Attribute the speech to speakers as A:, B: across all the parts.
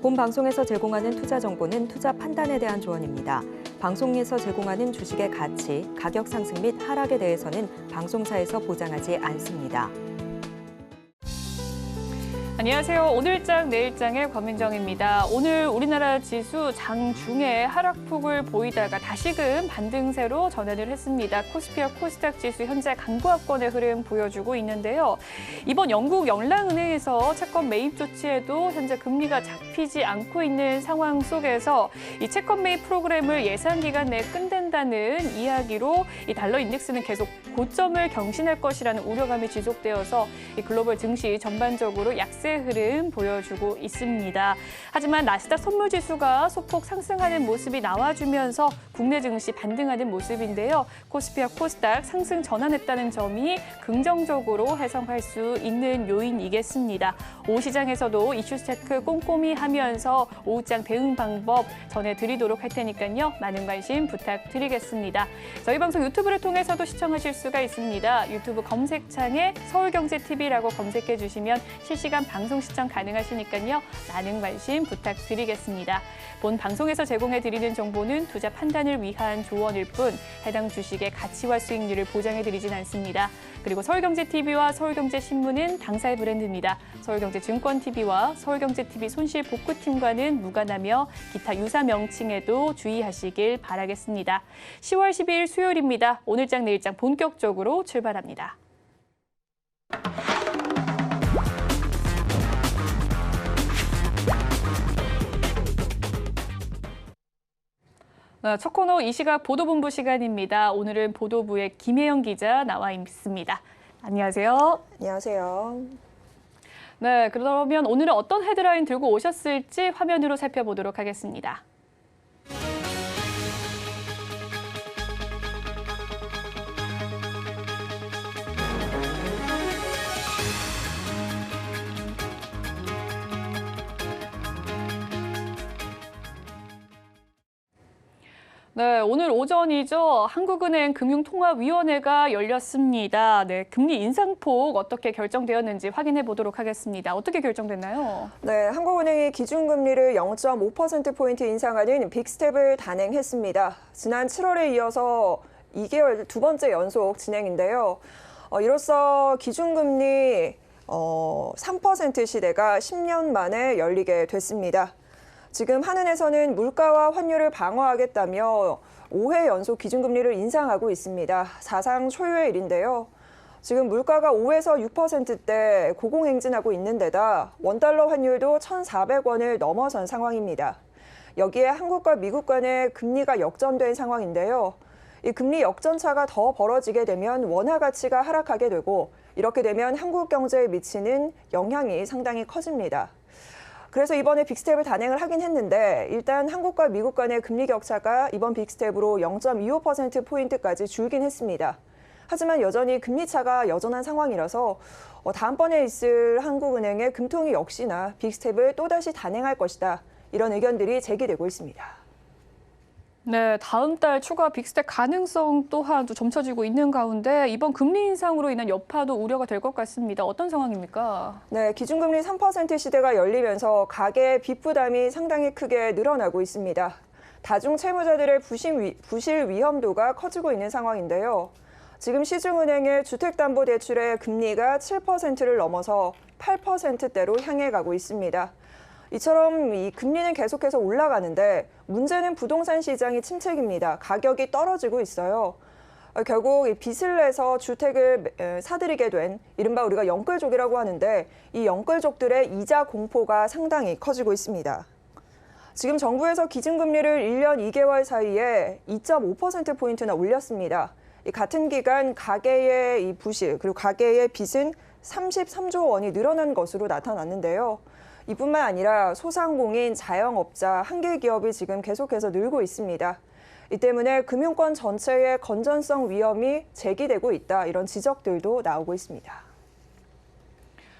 A: 본 방송에서 제공하는 투자 정보는 투자 판단에 대한 조언입니다. 방송에서 제공하는 주식의 가치, 가격 상승 및 하락에 대해서는 방송사에서 보장하지 않습니다.
B: 안녕하세요. 오늘장 내일장의 권민정입니다. 오늘 우리나라 지수 장중에 하락폭을 보이다가 다시금 반등세로 전환을 했습니다. 코스피와 코스닥 지수 현재 강보합권의 흐름 보여주고 있는데요. 이번 영국 영랑은행에서 채권 매입 조치에도 현재 금리가 잡히지 않고 있는 상황 속에서 이 채권 매입 프로그램을 예상 기간 내에 끝낸다는 이야기로 이 달러 인덱스는 계속 고점을 경신할 것이라는 우려감이 지속되어서 이 글로벌 증시 전반적으로 약세 흐름 보여주고 있습니다. 하지만 나스닥 선물지수가 소폭 상승하는 모습이 나와주면서 국내 증시 반등하는 모습인데요. 코스피와 코스닥 상승 전환했다는 점이 긍정적으로 해석할 수 있는 요인이겠습니다. 오후 시장에서도 이슈 체크 꼼꼼히 하면서 오후장 대응 방법 전해드리도록 할 테니까요. 많은 관심 부탁드리겠습니다. 저희 방송 유튜브를 통해서도 시청하실 수가 있습니다. 유튜브 검색창에 서울경제TV라고 검색해 주시면 실시간 방송 시청 가능하시니까요. 많은 관심 부탁드리겠습니다. 본 방송에서 제공해드리는 정보는 투자 판단을 위한 조언일 뿐 해당 주식의 가치와 수익률을 보장해드리진 않습니다. 그리고 서울경제TV와 서울경제신문은 당사의 브랜드입니다. 서울경제증권TV와 서울경제TV 손실복구팀과는 무관하며 기타 유사 명칭에도 주의하시길 바라겠습니다. 10월 12일 수요일입니다. 오늘장 내일장 본격적으로 출발합니다. 첫 코너 이 시각 보도본부 시간입니다. 오늘은 보도부의 김혜영 기자 나와 있습니다. 안녕하세요.
C: 안녕하세요.
B: 네, 그러면 오늘은 어떤 헤드라인 들고 오셨을지 화면으로 살펴보도록 하겠습니다. 네, 오늘 오전이죠. 한국은행 금융통화위원회가 열렸습니다. 네, 금리 인상폭 어떻게 결정되었는지 확인해 보도록 하겠습니다. 어떻게 결정됐나요?
C: 네, 한국은행이 기준금리를 0.5%포인트 인상하는 빅스텝을 단행했습니다. 지난 7월에 이어서 2개월 두 번째 연속 진행인데요. 이로써 기준금리 3% 시대가 10년 만에 열리게 됐습니다. 지금 한은에서는 물가와 환율을 방어하겠다며 5회 연속 기준금리를 인상하고 있습니다. 사상 초유의 일인데요. 지금 물가가 5에서 6%대 고공행진하고 있는 데다 원달러 환율도 1,400원을 넘어선 상황입니다. 여기에 한국과 미국 간의 금리가 역전된 상황인데요. 이 금리 역전차가 더 벌어지게 되면 원화 가치가 하락하게 되고 이렇게 되면 한국 경제에 미치는 영향이 상당히 커집니다. 그래서 이번에 빅스텝을 단행을 하긴 했는데 일단 한국과 미국 간의 금리 격차가 이번 빅스텝으로 0.25%포인트까지 줄긴 했습니다. 하지만 여전히 금리 차가 여전한 상황이라서 다음번에 있을 한국은행의 금통위 역시나 빅스텝을 또다시 단행할 것이다. 이런 의견들이 제기되고 있습니다.
B: 네, 다음 달 추가 빅스텝 가능성 또한 점쳐지고 있는 가운데 이번 금리 인상으로 인한 여파도 우려가 될 것 같습니다. 어떤 상황입니까?
C: 네, 기준금리 3% 시대가 열리면서 가계의 빚 부담이 상당히 크게 늘어나고 있습니다. 다중 채무자들의 부실 위험도가 커지고 있는 상황인데요. 지금 시중은행의 주택담보대출의 금리가 7%를 넘어서 8%대로 향해 가고 있습니다. 이처럼 이 금리는 계속해서 올라가는데 문제는 부동산 시장이 침체기입니다. 가격이 떨어지고 있어요. 결국 이 빚을 내서 주택을 사들이게 된 이른바 우리가 영끌족이라고 하는데 이 영끌족들의 이자 공포가 상당히 커지고 있습니다. 지금 정부에서 기준금리를 1년 2개월 사이에 2.5%포인트나 올렸습니다. 이 같은 기간 가계의 이 부실 그리고 가계의 빚은 33조 원이 늘어난 것으로 나타났는데요. 이뿐만 아니라 소상공인, 자영업자, 한계 기업이 지금 계속해서 늘고 있습니다. 이 때문에 금융권 전체의 건전성 위험이 제기되고 있다. 이런 지적들도 나오고 있습니다.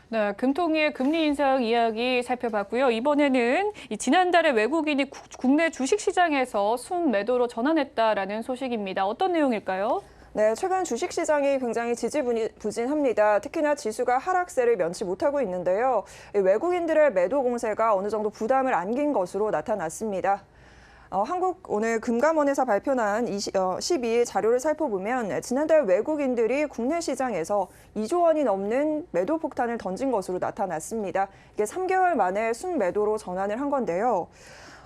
B: 네, 금통위의 금리 인상 이야기 살펴봤고요. 이번에는 지난달에 외국인이 국내 주식시장에서 순매도로 전환했다라는 소식입니다. 어떤 내용일까요?
C: 네, 최근 주식시장이 굉장히 지지부진합니다. 특히나 지수가 하락세를 면치 못하고 있는데요. 외국인들의 매도 공세가 어느 정도 부담을 안긴 것으로 나타났습니다. 한국 오늘 금감원에서 발표한 12일 자료를 살펴보면 지난달 외국인들이 국내 시장에서 2조 원이 넘는 매도 폭탄을 던진 것으로 나타났습니다. 이게 3개월 만에 순매도로 전환을 한 건데요.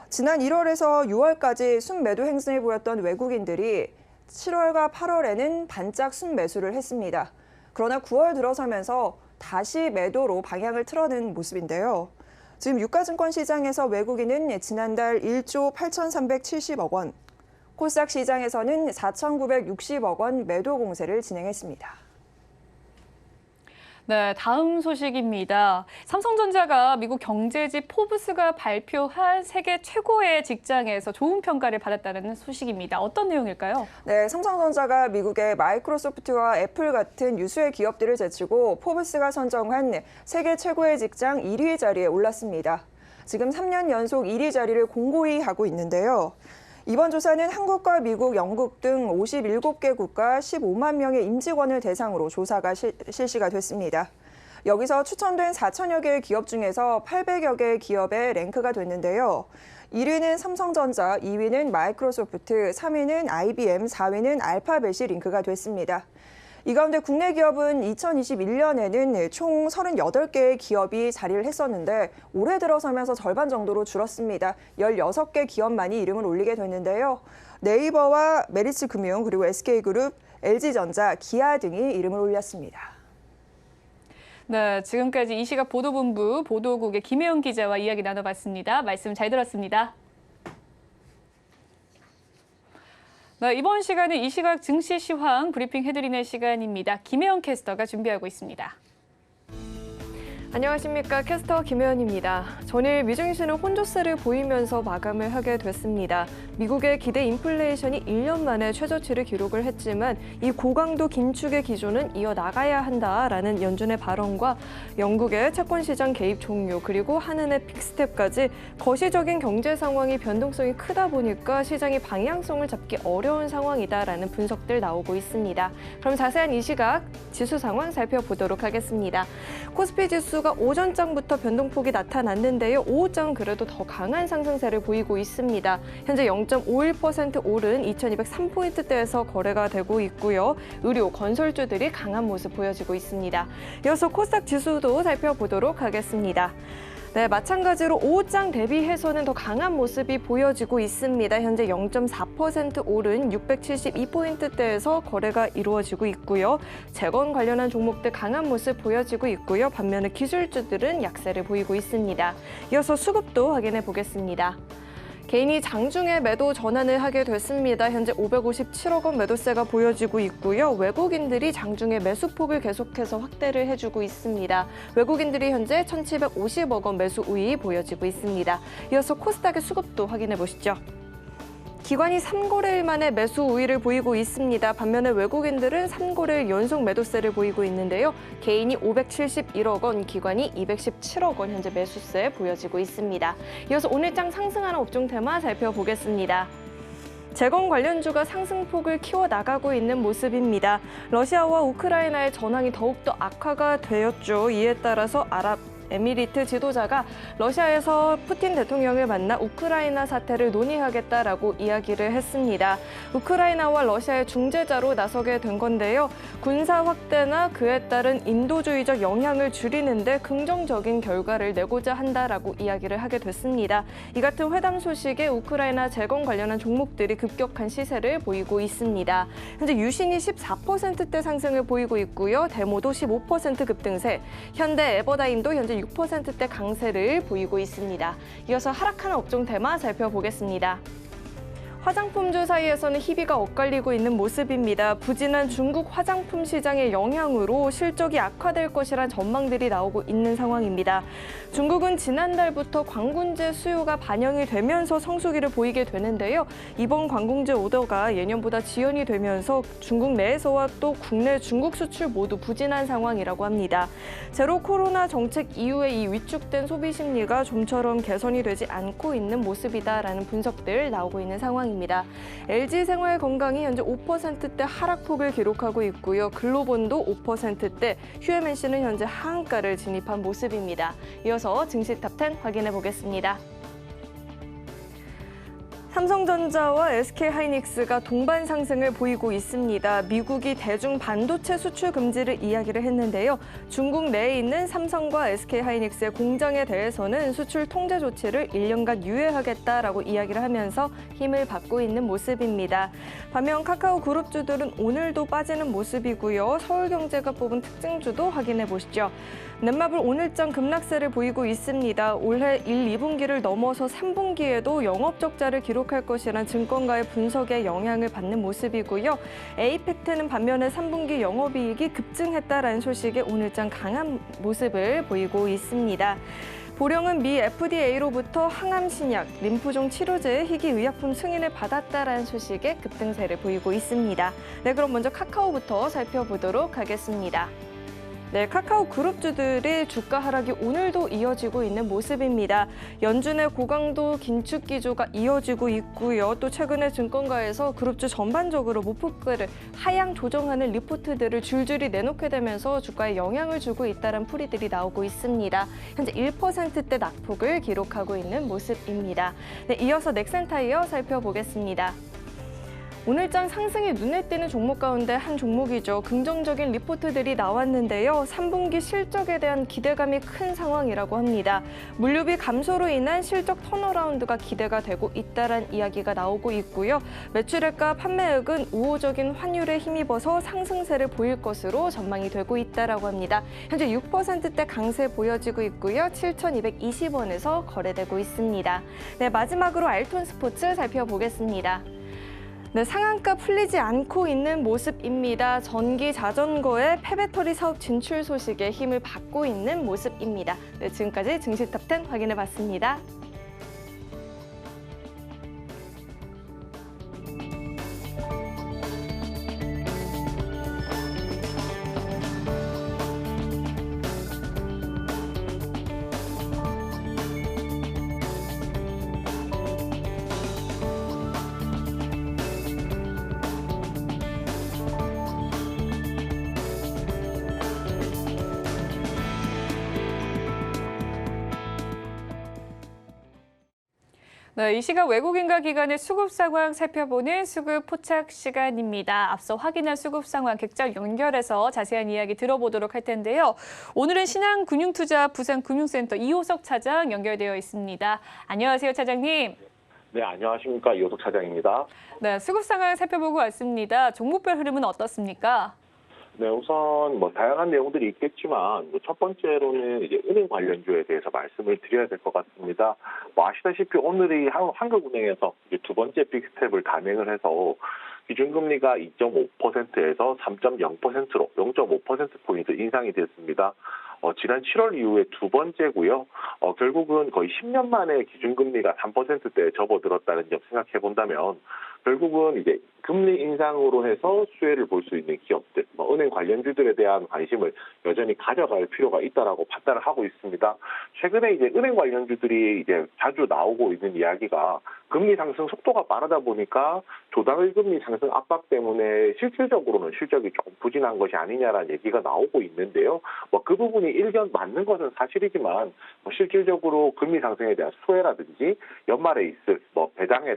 C: 지난 1월에서 6월까지 순매도 행진을 보였던 외국인들이 7월과 8월에는 반짝 순매수를 했습니다. 그러나 9월 들어서면서 다시 매도로 방향을 틀어낸 모습인데요. 지금 유가증권 시장에서 외국인은 지난달 1조 8,370억 원, 코스닥 시장에서는 4,960억 원 매도 공세를 진행했습니다.
B: 네, 다음 소식입니다. 삼성전자가 미국 경제지 포브스가 발표한 세계 최고의 직장에서 좋은 평가를 받았다는 소식입니다. 어떤 내용일까요?
C: 네, 삼성전자가 미국의 마이크로소프트와 애플 같은 유수의 기업들을 제치고 포브스가 선정한 세계 최고의 직장 1위 자리에 올랐습니다. 지금 3년 연속 1위 자리를 공고히 하고 있는데요. 이번 조사는 한국과 미국, 영국 등 57개 국가 15만 명의 임직원을 대상으로 조사가 실시가 됐습니다. 여기서 추천된 4천여 개의 기업 중에서 800여 개의 기업에 랭크가 됐는데요. 1위는 삼성전자, 2위는 마이크로소프트, 3위는 IBM, 4위는 알파벳이 링크가 됐습니다. 이 가운데 국내 기업은 2021년에는 총 38개의 기업이 자리를 했었는데 올해 들어서면서 절반 정도로 줄었습니다. 16개 기업만이 이름을 올리게 됐는데요. 네이버와 메리츠금융 그리고 SK그룹, LG전자, 기아 등이 이름을 올렸습니다.
B: 네, 지금까지 이 시각 보도본부 보도국의 김혜영 기자와 이야기 나눠봤습니다. 말씀 잘 들었습니다. 네, 이번 시간은 이 시각 증시 시황 브리핑 해드리는 시간입니다. 김혜영 캐스터가 준비하고 있습니다.
D: 안녕하십니까. 캐스터 김혜연입니다. 전일 미증시는 혼조세를 보이면서 마감을 하게 됐습니다. 미국의 기대 인플레이션이 1년 만에 최저치를 기록을 했지만 이 고강도 긴축의 기조는 이어나가야 한다라는 연준의 발언과 영국의 채권시장 개입 종료 그리고 한은의 빅스텝까지 거시적인 경제 상황이 변동성이 크다 보니까 시장이 방향성을 잡기 어려운 상황이다라는 분석들 나오고 있습니다. 그럼 자세한 이 시각 지수 상황 살펴보도록 하겠습니다. 코스피 지수가 오전장부터 변동폭이 나타났는데요. 오후장은 그래도 더 강한 상승세를 보이고 있습니다. 현재 0.51% 오른 2203포인트대에서 거래가 되고 있고요. 의료, 건설주들이 강한 모습 보여지고 있습니다. 이어서 코스닥 지수도 살펴보도록 하겠습니다. 네, 마찬가지로 오후장 대비해서는 더 강한 모습이 보여지고 있습니다. 현재 0.4% 오른 672포인트대에서 거래가 이루어지고 있고요. 재건 관련한 종목들 강한 모습 보여지고 있고요. 반면에 기술주들은 약세를 보이고 있습니다. 이어서 수급도 확인해 보겠습니다. 개인이 장중에 매도 전환을 하게 됐습니다. 현재 557억 원 매도세가 보여지고 있고요. 외국인들이 장중에 매수폭을 계속해서 확대를 해주고 있습니다. 외국인들이 현재 1,750억 원 매수 우위 보여지고 있습니다. 이어서 코스닥의 수급도 확인해 보시죠. 기관이 3거래일 만에 매수 우위를 보이고 있습니다. 반면에 외국인들은 3거래일 연속 매도세를 보이고 있는데요. 개인이 571억 원, 기관이 217억 원 현재 매수세 보여지고 있습니다. 이어서 오늘장 상승하는 업종 테마 살펴보겠습니다. 재건 관련주가 상승폭을 키워나가고 있는 모습입니다. 러시아와 우크라이나의 전황이 더욱더 악화가 되었죠. 이에 따라서 에미리트 지도자가 러시아에서 푸틴 대통령을 만나 우크라이나 사태를 논의하겠다라고 이야기를 했습니다. 우크라이나와 러시아의 중재자로 나서게 된 건데요. 군사 확대나 그에 따른 인도주의적 영향을 줄이는 데 긍정적인 결과를 내고자 한다라고 이야기를 하게 됐습니다. 이 같은 회담 소식에 우크라이나 재건 관련한 종목들이 급격한 시세를 보이고 있습니다. 현재 유신이 14%대 상승을 보이고 있고요. 데모도 15% 급등세, 현대 에버다임도 현재 6%대 강세를 보이고 있습니다. 이어서 하락하는 업종 테마 살펴보겠습니다. 화장품주 사이에서는 희비가 엇갈리고 있는 모습입니다. 부진한 중국 화장품 시장의 영향으로 실적이 악화될 것이란 전망들이 나오고 있는 상황입니다. 중국은 지난달부터 관공제 수요가 반영이 되면서 성수기를 보이게 되는데요. 이번 관공제 오더가 예년보다 지연이 되면서 중국 내에서와 또 국내 중국 수출 모두 부진한 상황이라고 합니다. 제로 코로나 정책 이후에 이 위축된 소비 심리가 좀처럼 개선이 되지 않고 있는 모습이다라는 분석들 나오고 있는 상황입니다. 모습입니다. LG생활건강이 현재 5%대 하락폭을 기록하고 있고요. 글로본도 5%대, 휴에멘씨는 현재 하한가를 진입한 모습입니다. 이어서 증시 탑10 확인해 보겠습니다. 삼성전자와 SK하이닉스가 동반 상승을 보이고 있습니다. 미국이 대중 반도체 수출 금지를 이야기를 했는데요. 중국 내에 있는 삼성과 SK하이닉스의 공장에 대해서는 수출 통제 조치를 1년간 유예하겠다라고 이야기를 하면서 힘을 받고 있는 모습입니다. 반면 카카오 그룹주들은 오늘도 빠지는 모습이고요. 서울경제가 뽑은 특징주도 확인해 보시죠. 넷마블 오늘장 급락세를 보이고 있습니다. 올해 1, 2분기를 넘어서 3분기에도 영업적자를 기록할 것이란 증권가의 분석에 영향을 받는 모습이고요. 에이펙트는 반면에 3분기 영업이익이 급증했다라는 소식에 오늘장 강한 모습을 보이고 있습니다. 보령은 미 FDA로부터 항암 신약, 림프종 치료제의 희귀의약품 승인을 받았다라는 소식에 급등세를 보이고 있습니다. 네, 그럼 먼저 카카오부터 살펴보도록 하겠습니다. 네, 카카오 그룹주들의 주가 하락이 오늘도 이어지고 있는 모습입니다. 연준의 고강도 긴축 기조가 이어지고 있고요. 또 최근에 증권가에서 그룹주 전반적으로 목표가를 하향 조정하는 리포트들을 줄줄이 내놓게 되면서 주가에 영향을 주고 있다는 풀이들이 나오고 있습니다. 현재 1%대 낙폭을 기록하고 있는 모습입니다. 네, 이어서 넥센타이어 살펴보겠습니다. 오늘장 상승이 눈에 띄는 종목 가운데 한 종목이죠. 긍정적인 리포트들이 나왔는데요. 3분기 실적에 대한 기대감이 큰 상황이라고 합니다. 물류비 감소로 인한 실적 턴어라운드가 기대가 되고 있다는 이야기가 나오고 있고요. 매출액과 판매액은 우호적인 환율에 힘입어서 상승세를 보일 것으로 전망이 되고 있다고 합니다. 현재 6%대 강세 보여지고 있고요. 7,220원에서 거래되고 있습니다. 네, 마지막으로 알톤 스포츠 살펴보겠습니다. 네, 상한가 풀리지 않고 있는 모습입니다. 전기 자전거의 폐배터리 사업 진출 소식에 힘을 받고 있는 모습입니다. 네, 지금까지 증시 탑10 확인해봤습니다.
B: 네, 이 시간 외국인과 기관의 수급 상황 살펴보는 수급 포착 시간입니다. 앞서 확인한 수급 상황 객장 연결해서 자세한 이야기 들어보도록 할 텐데요. 오늘은 신한금융투자 부산금융센터 이호석 차장 연결되어 있습니다. 안녕하세요, 차장님.
E: 네, 안녕하십니까. 이호석 차장입니다.
B: 네, 수급 상황 살펴보고 왔습니다. 종목별 흐름은 어떻습니까?
E: 네, 우선 다양한 내용들이 있겠지만 첫 번째로는 이제 은행 관련주에 대해서 말씀을 드려야 될 것 같습니다. 아시다시피 오늘이 한국은행에서 이제 두 번째 빅스텝을 단행을 해서 기준금리가 2.5%에서 3.0%로 0.5%포인트 인상이 됐습니다. 지난 7월 이후에 두 번째고요. 결국은 거의 10년 만에 기준금리가 3%대에 접어들었다는 점 생각해 본다면 결국은 이제 금리 인상으로 해서 수혜를 볼 수 있는 기업들, 은행 관련주들에 대한 관심을 여전히 가져갈 필요가 있다라고 판단을 하고 있습니다. 최근에 이제 은행 관련주들이 이제 자주 나오고 있는 이야기가 금리 상승 속도가 빠르다 보니까 조달의 금리 상승 압박 때문에 실질적으로는 실적이 조금 부진한 것이 아니냐라는 얘기가 나오고 있는데요. 그 부분이 일견 맞는 것은 사실이지만 실질적으로 금리 상승에 대한 수혜라든지 연말에 있을 배당에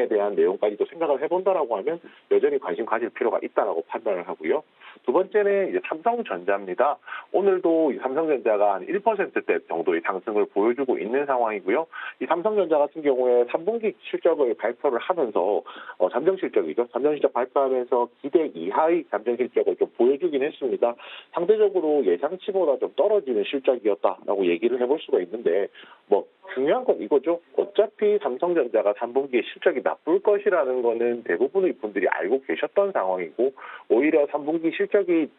E: 대한 내용까지도 생각을 해본다라고 하면 여전히 관심 가질 필요가 있다라고 판단을 하고요. 두 번째는 이제 삼성전자입니다. 오늘도 삼성전자가 한 1%대 정도의 상승을 보여주고 있는 상황이고요. 이 삼성전자 같은 경우에 3분기 실적을 발표를 하면서 잠정 실적이죠. 잠정 실적 발표하면서 기대 이하의 잠정 실적을 좀 보여주긴 했습니다. 상대적으로 예상치보다 좀 떨어지는 실적이었다라고 얘기를 해볼 수가 있는데 중요한 건 이거죠. 어차피 삼성전자가 3분기에 실적이 나쁠 것이라는 거는 대부분의 분들이 알고 계셨던 상황이고 오히려 3분기 실적이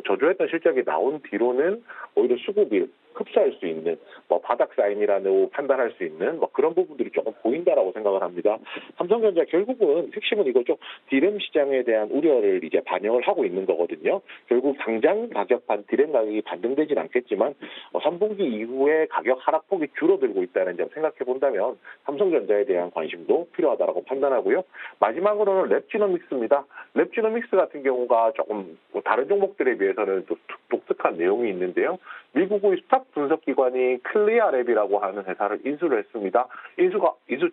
E: 저조했던 실적이 나온 뒤로는 오히려 수급이 흡수할 수 있는 뭐 바닥 사인이라고 판단할 수 있는 뭐 그런 부분들이 조금 보인다라고 생각을 합니다. 삼성전자 결국은 핵심은 이거죠. 디램 시장에 대한 우려를 이제 반영을 하고 있는 거거든요. 결국 당장 가격판 디램 가격이 반등되진 않겠지만 3분기 이후에 가격 하락폭이 줄어들고 있다는 점 생각해 본다면 삼성전자에 대한 관심도 필요하다라고 판단하고요. 마지막으로는 랩지노믹스입니다. 랩지노믹스 같은 경우가 조금 다른 종목들에 비해서는 또 독특한 내용이 있는데요. 미국의 스탁 분석 기관이 클리어랩이라고 하는 회사를 인수를 했습니다. 인수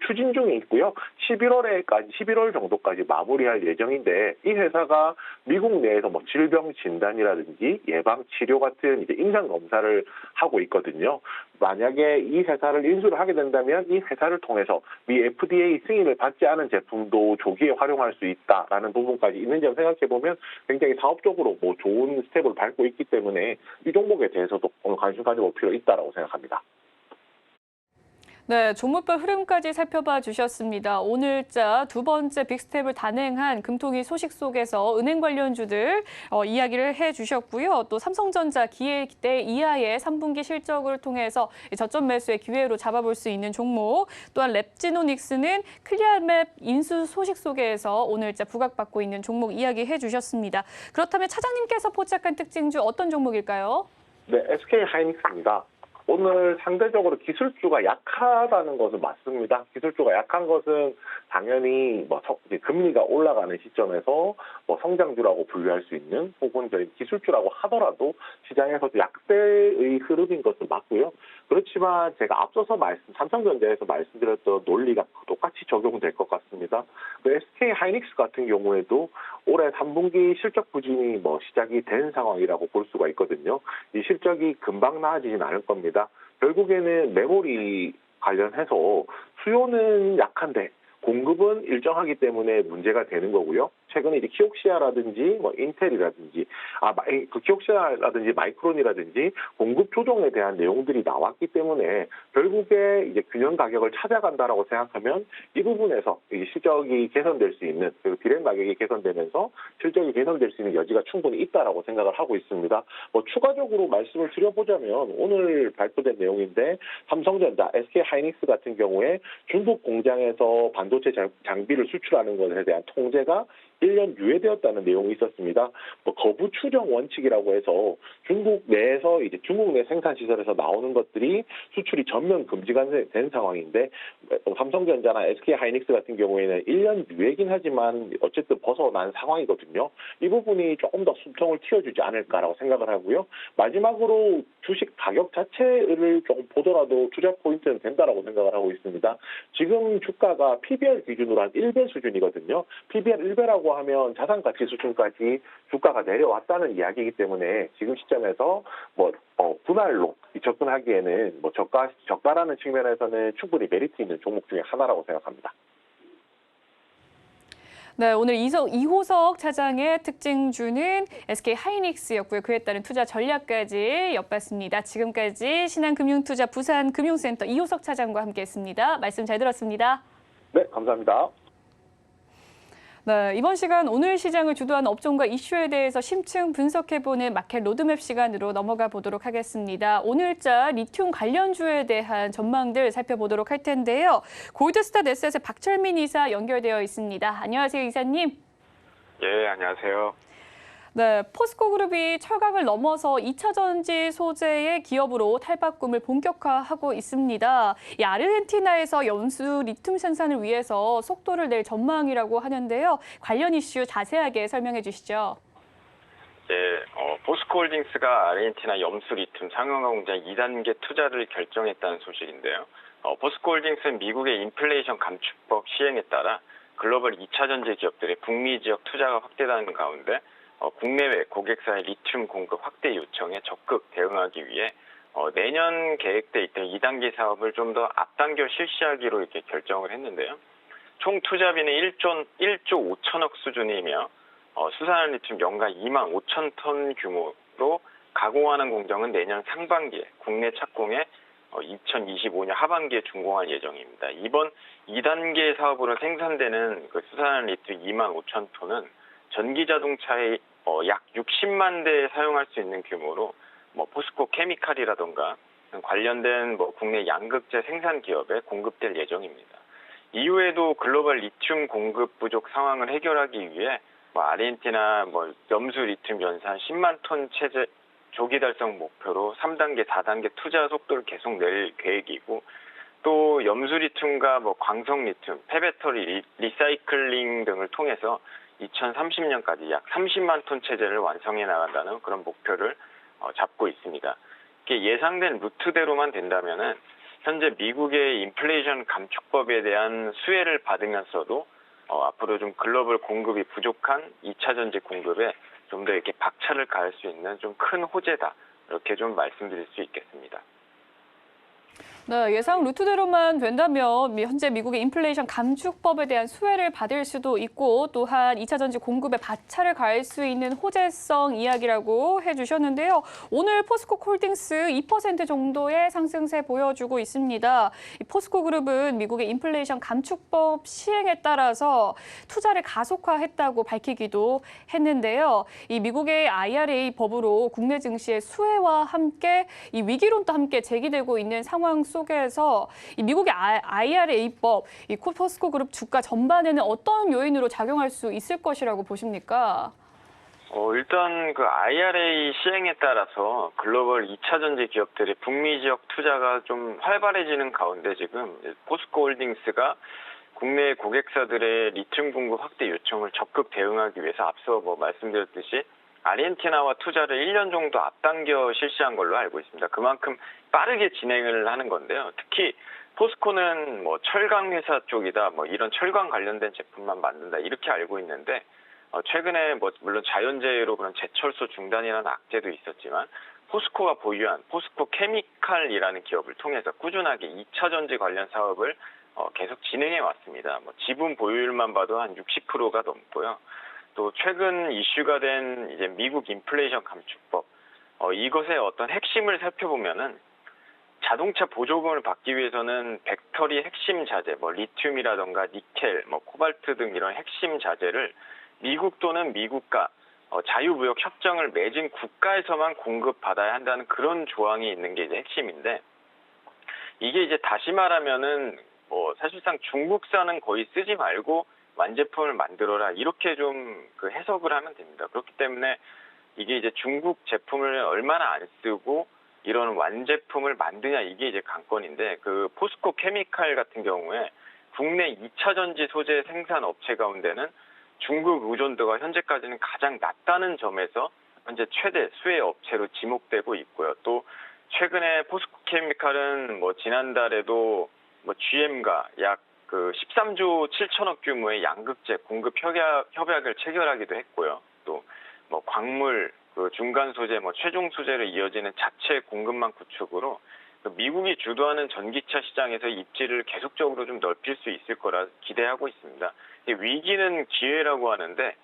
E: 추진 중에 있고요. 11월 정도까지 마무리할 예정인데 이 회사가 미국 내에서 뭐 질병 진단이라든지 예방 치료 같은 이제 임상 검사를 하고 있거든요. 만약에 이 회사를 인수를 하게 된다면 이 회사를 통해서 미 FDA 승인을 받지 않은 제품도 조기에 활용할 수 있다라는 부분까지 있는 점 생각해 보면 굉장히 사업적으로 뭐 좋은 스텝을 밟고 있기 때문에 이 종목에 대해서도 오늘 관심 가져볼 필요 있다라고 생각합니다.
B: 네, 종목별 흐름까지 살펴봐 주셨습니다. 오늘자 두 번째 빅스텝을 단행한 금통위 소식 속에서 은행 관련주들 이야기를 해주셨고요. 또 삼성전자 기대 이하의 3분기 실적을 통해서 저점 매수의 기회로 잡아볼 수 있는 종목, 또한 랩지노닉스는 클리어맵 인수 소식 속에서 오늘자 부각받고 있는 종목 이야기해 주셨습니다. 그렇다면 차장님께서 포착한 특징주 어떤 종목일까요?
E: 네, SK 하이닉스입니다. 오늘 상대적으로 기술주가 약하다는 것은 맞습니다. 기술주가 약한 것은 당연히 뭐 금리가 올라가는 시점에서 뭐 성장주라고 분류할 수 있는 혹은 기술주라고 하더라도 시장에서도 약세의 흐름인 것은 맞고요. 그렇지만 제가 앞서서 삼성전자에서 말씀드렸던 논리가 똑같이 적용될 것 같습니다. SK 하이닉스 같은 경우에도 올해 3분기 실적 부진이 뭐 시작이 된 상황이라고 볼 수가 있거든요. 이 실적이 금방 나아지진 않을 겁니다. 결국에는 메모리 관련해서 수요는 약한데 공급은 일정하기 때문에 문제가 되는 거고요. 최근에 이제 키옥시아라든지 뭐 인텔이라든지 키옥시아라든지 마이크론이라든지 공급 조정에 대한 내용들이 나왔기 때문에 결국에 이제 균형 가격을 찾아간다라고 생각하면 이 부분에서 이 실적이 개선될 수 있는 그리고 디램 가격이 개선되면서 실적이 개선될 수 있는 여지가 충분히 있다라고 생각을 하고 있습니다. 뭐 추가적으로 말씀을 드려보자면 오늘 발표된 내용인데 삼성전자, SK 하이닉스 같은 경우에 중국 공장에서 반도체 장비를 수출하는 것에 대한 통제가 1년 유예되었다는 내용이 있었습니다. 뭐 거부 추정 원칙이라고 해서 중국 내에서 이제 중국 내 생산 시설에서 나오는 것들이 수출이 전면 금지가 된 상황인데 삼성전자나 SK 하이닉스 같은 경우에는 1년 유예긴 하지만 어쨌든 벗어난 상황이거든요. 이 부분이 조금 더 숨통을 틔워주지 않을까라고 생각을 하고요. 마지막으로 주식 가격 자체를 조금 보더라도 투자 포인트는 된다라고 생각을 하고 있습니다. 지금 주가가 PBR 기준으로 한 1배 수준이거든요. PBR 1배라고 하면 자산 가치 수준까지 주가가 내려왔다는 이야기이기 때문에 지금 시점에서 분할로 접근하기에는 뭐 저가라는 측면에서는 충분히 메리트 있는 종목 중에 하나라고 생각합니다.
B: 네, 오늘 이호석 차장의 특징주는 SK 하이닉스였고요. 그에 따른 투자 전략까지 엿봤습니다. 지금까지 신한금융투자 부산금융센터 이호석 차장과 함께했습니다. 말씀 잘 들었습니다.
E: 네, 감사합니다.
B: 네, 이번 시간 오늘 시장을 주도하는 업종과 이슈에 대해서 심층 분석해보는 마켓 로드맵 시간으로 넘어가 보도록 하겠습니다. 오늘자 리튬 관련주에 대한 전망들 살펴보도록 할 텐데요. 골드스타 네스의 박철민 이사 연결되어 있습니다. 안녕하세요, 이사님.
F: 예, 안녕하세요.
B: 네, 포스코그룹이 철강을 넘어서 2차 전지 소재의 기업으로 탈바꿈을 본격화하고 있습니다. 이 아르헨티나에서 연수 리튬 생산을 위해서 속도를 낼 전망이라고 하는데요. 관련 이슈 자세하게 설명해 주시죠.
F: 예, 포스코홀딩스가 아르헨티나 염수 리튬 상용화 공장 2단계 투자를 결정했다는 소식인데요. 포스코홀딩스는 미국의 인플레이션 감축법 시행에 따라 글로벌 2차 전지 기업들의 북미 지역 투자가 확대되는 가운데 국내외 고객사의 리튬 공급 확대 요청에 적극 대응하기 위해 내년 계획돼 있던 2단계 사업을 좀 더 앞당겨 실시하기로 이렇게 결정을 했는데요. 총 투자비는 1조 5천억 수준이며 수산화 리튬 연간 2만 5천 톤 규모로 가공하는 공정은 내년 상반기에 국내 착공에 2025년 하반기에 준공할 예정입니다. 이번 2단계 사업으로 생산되는 그 수산화 리튬 2만 5천 톤은 전기 자동차의 약 60만 대에 사용할 수 있는 규모로 포스코 케미칼이라던가 관련된 국내 양극재 생산 기업에 공급될 예정입니다. 이후에도 글로벌 리튬 공급 부족 상황을 해결하기 위해 아르헨티나 염수 리튬 연산 10만 톤 체제 조기 달성 목표로 3단계, 4단계 투자 속도를 계속 낼 계획이고, 또 염수 리튬과 광석 리튬, 폐배터리 리사이클링 등을 통해서 2030년까지 약 30만 톤 체제를 완성해 나간다는 그런 목표를 잡고 있습니다. 이게 예상된 루트대로만 된다면은 현재 미국의 인플레이션 감축법에 대한 수혜를 받으면서도 앞으로 좀 글로벌 공급이 부족한 2차 전지 공급에 좀 더 이렇게 박차를 가할 수 있는 좀 큰 호재다, 이렇게 좀 말씀드릴 수 있겠습니다.
B: 네, 예상 루트대로만 된다면 현재 미국의 인플레이션 감축법에 대한 수혜를 받을 수도 있고, 또한 2차 전지 공급에 박차를 가할 수 있는 호재성 이야기라고 해주셨는데요. 오늘 포스코 홀딩스 2% 정도의 상승세 보여주고 있습니다. 이 포스코 그룹은 미국의 인플레이션 감축법 시행에 따라서 투자를 가속화했다고 밝히기도 했는데요. 이 미국의 IRA 법으로 국내 증시의 수혜와 함께 이 위기론도 함께 제기되고 있는 상황 속에서 이 미국의 IRA법, 이 포스코 그룹 주가 전반에는 어떤 요인으로 작용할 수 있을 것이라고 보십니까?
F: 일단 그 IRA 시행에 따라서 글로벌 2차 전지 기업들의 북미 지역 투자가 좀 활발해지는 가운데 지금 포스코 홀딩스가 국내 고객사들의 리튬 공급 확대 요청을 적극 대응하기 위해서 앞서 말씀드렸듯이 아르헨티나와 투자를 1년 정도 앞당겨 실시한 걸로 알고 있습니다. 그만큼 빠르게 진행을 하는 건데요. 특히 포스코는 철강 회사 쪽이다, 이런 철강 관련된 제품만 만든다, 이렇게 알고 있는데, 최근에 물론 자연재해로 그런 제철소 중단이라는 악재도 있었지만 포스코가 보유한 포스코 케미칼이라는 기업을 통해서 꾸준하게 2차 전지 관련 사업을 계속 진행해 왔습니다. 지분 보유율만 봐도 한 60%가 넘고요. 또 최근 이슈가 된 이제 미국 인플레이션 감축법, 이것의 어떤 핵심을 살펴보면은 자동차 보조금을 받기 위해서는 배터리 핵심 자재, 리튬이라던가 니켈, 코발트 등 이런 핵심 자재를 미국 또는 미국과 자유무역 협정을 맺은 국가에서만 공급받아야 한다는 그런 조항이 있는 게 이제 핵심인데, 이게 이제 다시 말하면은 사실상 중국산은 거의 쓰지 말고 완제품을 만들어라, 이렇게 좀 해석을 하면 됩니다. 그렇기 때문에 이게 이제 중국 제품을 얼마나 안 쓰고 이런 완제품을 만드냐, 이게 이제 관건인데, 그 포스코 케미칼 같은 경우에 국내 2차 전지 소재 생산 업체 가운데는 중국 의존도가 현재까지는 가장 낮다는 점에서 현재 최대 수혜 업체로 지목되고 있고요. 또 최근에 포스코 케미칼은 지난달에도 GM과 약 13조 7천억 규모의 양극재 공급 협약을 체결하기도 했고요. 또 광물, 중간 소재, 최종 소재로 이어지는 자체 공급망 구축으로 미국이 주도하는 전기차 시장에서 입지를 계속적으로 좀 넓힐 수 있을 거라 기대하고 있습니다. 위기는 기회라고 하는데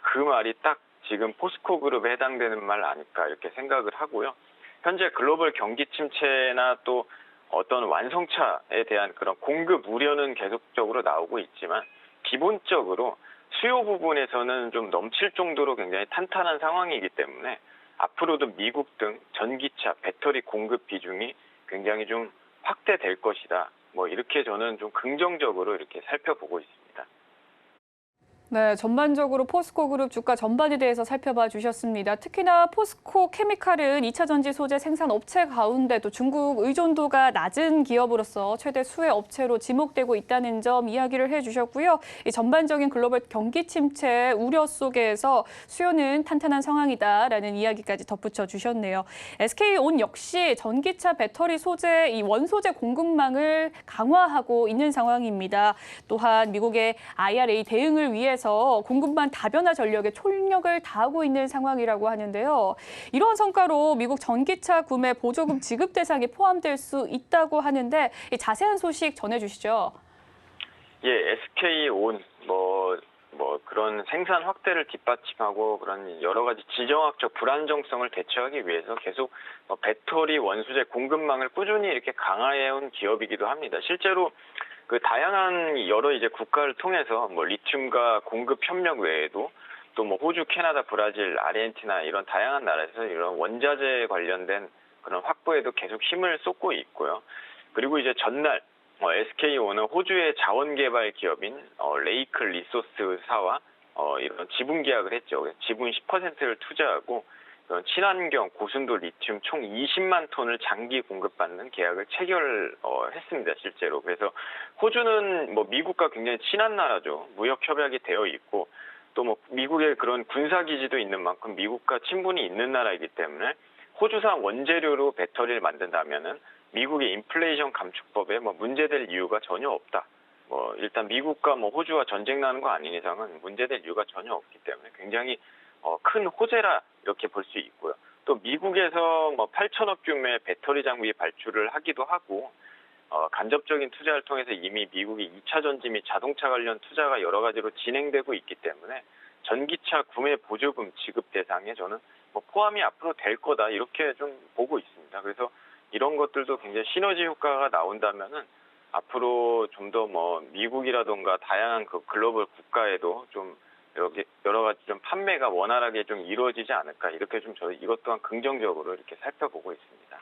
F: 그 말이 딱 지금 포스코 그룹에 해당되는 말 아닐까, 이렇게 생각을 하고요. 현재 글로벌 경기 침체나 또 어떤 완성차에 대한 그런 공급 우려는 계속적으로 나오고 있지만, 기본적으로 수요 부분에서는 좀 넘칠 정도로 굉장히 탄탄한 상황이기 때문에 앞으로도 미국 등 전기차, 배터리 공급 비중이 굉장히 좀 확대될 것이다, 이렇게 저는 좀 긍정적으로 이렇게 살펴보고 있습니다.
B: 네, 전반적으로 포스코 그룹 주가 전반에 대해서 살펴봐 주셨습니다. 특히나 포스코 케미칼은 2차 전지 소재 생산 업체 가운데도 중국 의존도가 낮은 기업으로서 최대 수혜 업체로 지목되고 있다는 점 이야기를 해주셨고요. 이 전반적인 글로벌 경기 침체 우려 속에서 수요는 탄탄한 상황이다라는 이야기까지 덧붙여 주셨네요. SK온 역시 전기차 배터리 소재 이 원소재 공급망을 강화하고 있는 상황입니다. 또한 미국의 IRA 대응을 위해 공급망 다변화 전략에 총력을 다하고 있는 상황이라고 하는데요. 이러한 성과로 미국 전기차 구매 보조금 지급 대상에 포함될 수 있다고 하는데, 자세한 소식 전해주시죠.
F: 예, SK온 그런 생산 확대를 뒷받침하고 그런 여러 가지 지정학적 불안정성을 대처하기 위해서 계속 배터리 원소재 공급망을 꾸준히 이렇게 강화해온 기업이기도 합니다. 실제로 다양한 여러 이제 국가를 통해서 리튬과 공급 협력 외에도 또 호주, 캐나다, 브라질, 아르헨티나 이런 다양한 나라에서 이런 원자재 관련된 그런 확보 확보에도 계속 힘을 쏟고 있고요. 그리고 이제 전날 SK온은 호주의 자원개발 기업인 레이크 리소스사와 이런 지분 계약을 했죠. 지분 10%를 투자하고 친환경 고순도 리튬 총 20만 톤을 장기 공급받는 계약을 체결했습니다, 실제로. 그래서 호주는 뭐 미국과 굉장히 친한 나라죠. 무역 협약이 되어 있고 또 뭐 미국의 그런 군사 기지도 있는 만큼 미국과 친분이 있는 나라이기 때문에 호주산 원재료로 배터리를 만든다면은 미국의 인플레이션 감축법에 뭐 문제될 이유가 전혀 없다. 뭐 일단 미국과 뭐 호주와 전쟁 나는 거 아닌 이상은 문제될 이유가 전혀 없기 때문에 굉장히 큰 호재라 이렇게 볼 수 있고요. 또 미국에서 뭐 8천억 규모의 배터리 장비 발주를 하기도 하고 간접적인 투자를 통해서 이미 미국의 2차 전지 및 자동차 관련 투자가 여러 가지로 진행되고 있기 때문에 전기차 구매 보조금 지급 대상에 저는 뭐 포함이 앞으로 될 거다 이렇게 좀 보고 있습니다. 그래서 이런 것들도 굉장히 시너지 효과가 나온다면은 앞으로 좀 더 뭐 미국이라던가 다양한 그 글로벌 국가에도 좀 여러 가지 좀 판매가 원활하게 좀 이루어지지 않을까 이렇게 좀 저희 이것 또한 긍정적으로 이렇게 살펴보고 있습니다.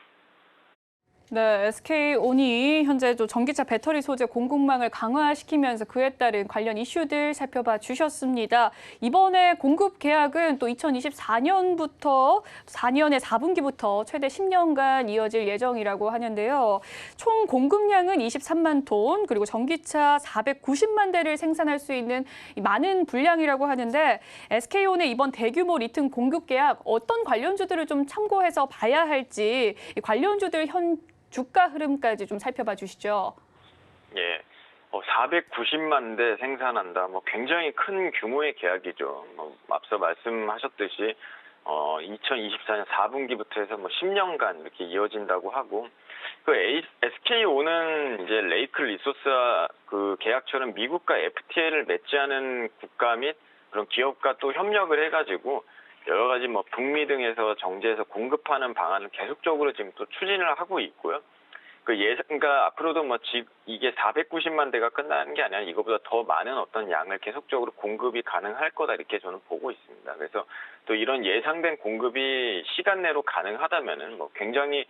B: 네, SK온이 현재 또 전기차 배터리 소재 공급망을 강화시키면서 그에 따른 관련 이슈들 살펴봐 주셨습니다. 이번에 공급 계약은 또 2024년부터 4년의 4분기부터 최대 10년간 이어질 예정이라고 하는데요. 총 공급량은 23만 톤, 그리고 전기차 490만 대를 생산할 수 있는 많은 분량이라고 하는데 SK온의 이번 대규모 리튬 공급 계약 어떤 관련주들을 좀 참고해서 봐야 할지 이 관련주들 주가 흐름까지 좀 살펴봐 주시죠. 예,
F: 490만 대 생산한다. 뭐 굉장히 큰 규모의 계약이죠. 앞서 말씀하셨듯이 2024년 4분기부터 해서 뭐 10년간 이렇게 이어진다고 하고 그 SK온은 이제 레이크 리소스와 그 계약처럼 미국과 FTA를 맺지 않은 국가 및 그런 기업과 또 협력을 해가지고 여러 가지 뭐 북미 등에서 정제해서 공급하는 방안을 계속적으로 지금 또 추진을 하고 있고요. 그러니까 앞으로도 뭐 이게 490만 대가 끝나는 게 아니라 이거보다 더 많은 어떤 양을 계속적으로 공급이 가능할 거다 이렇게 저는 보고 있습니다. 그래서 또 이런 예상된 공급이 시간 내로 가능하다면은 뭐 굉장히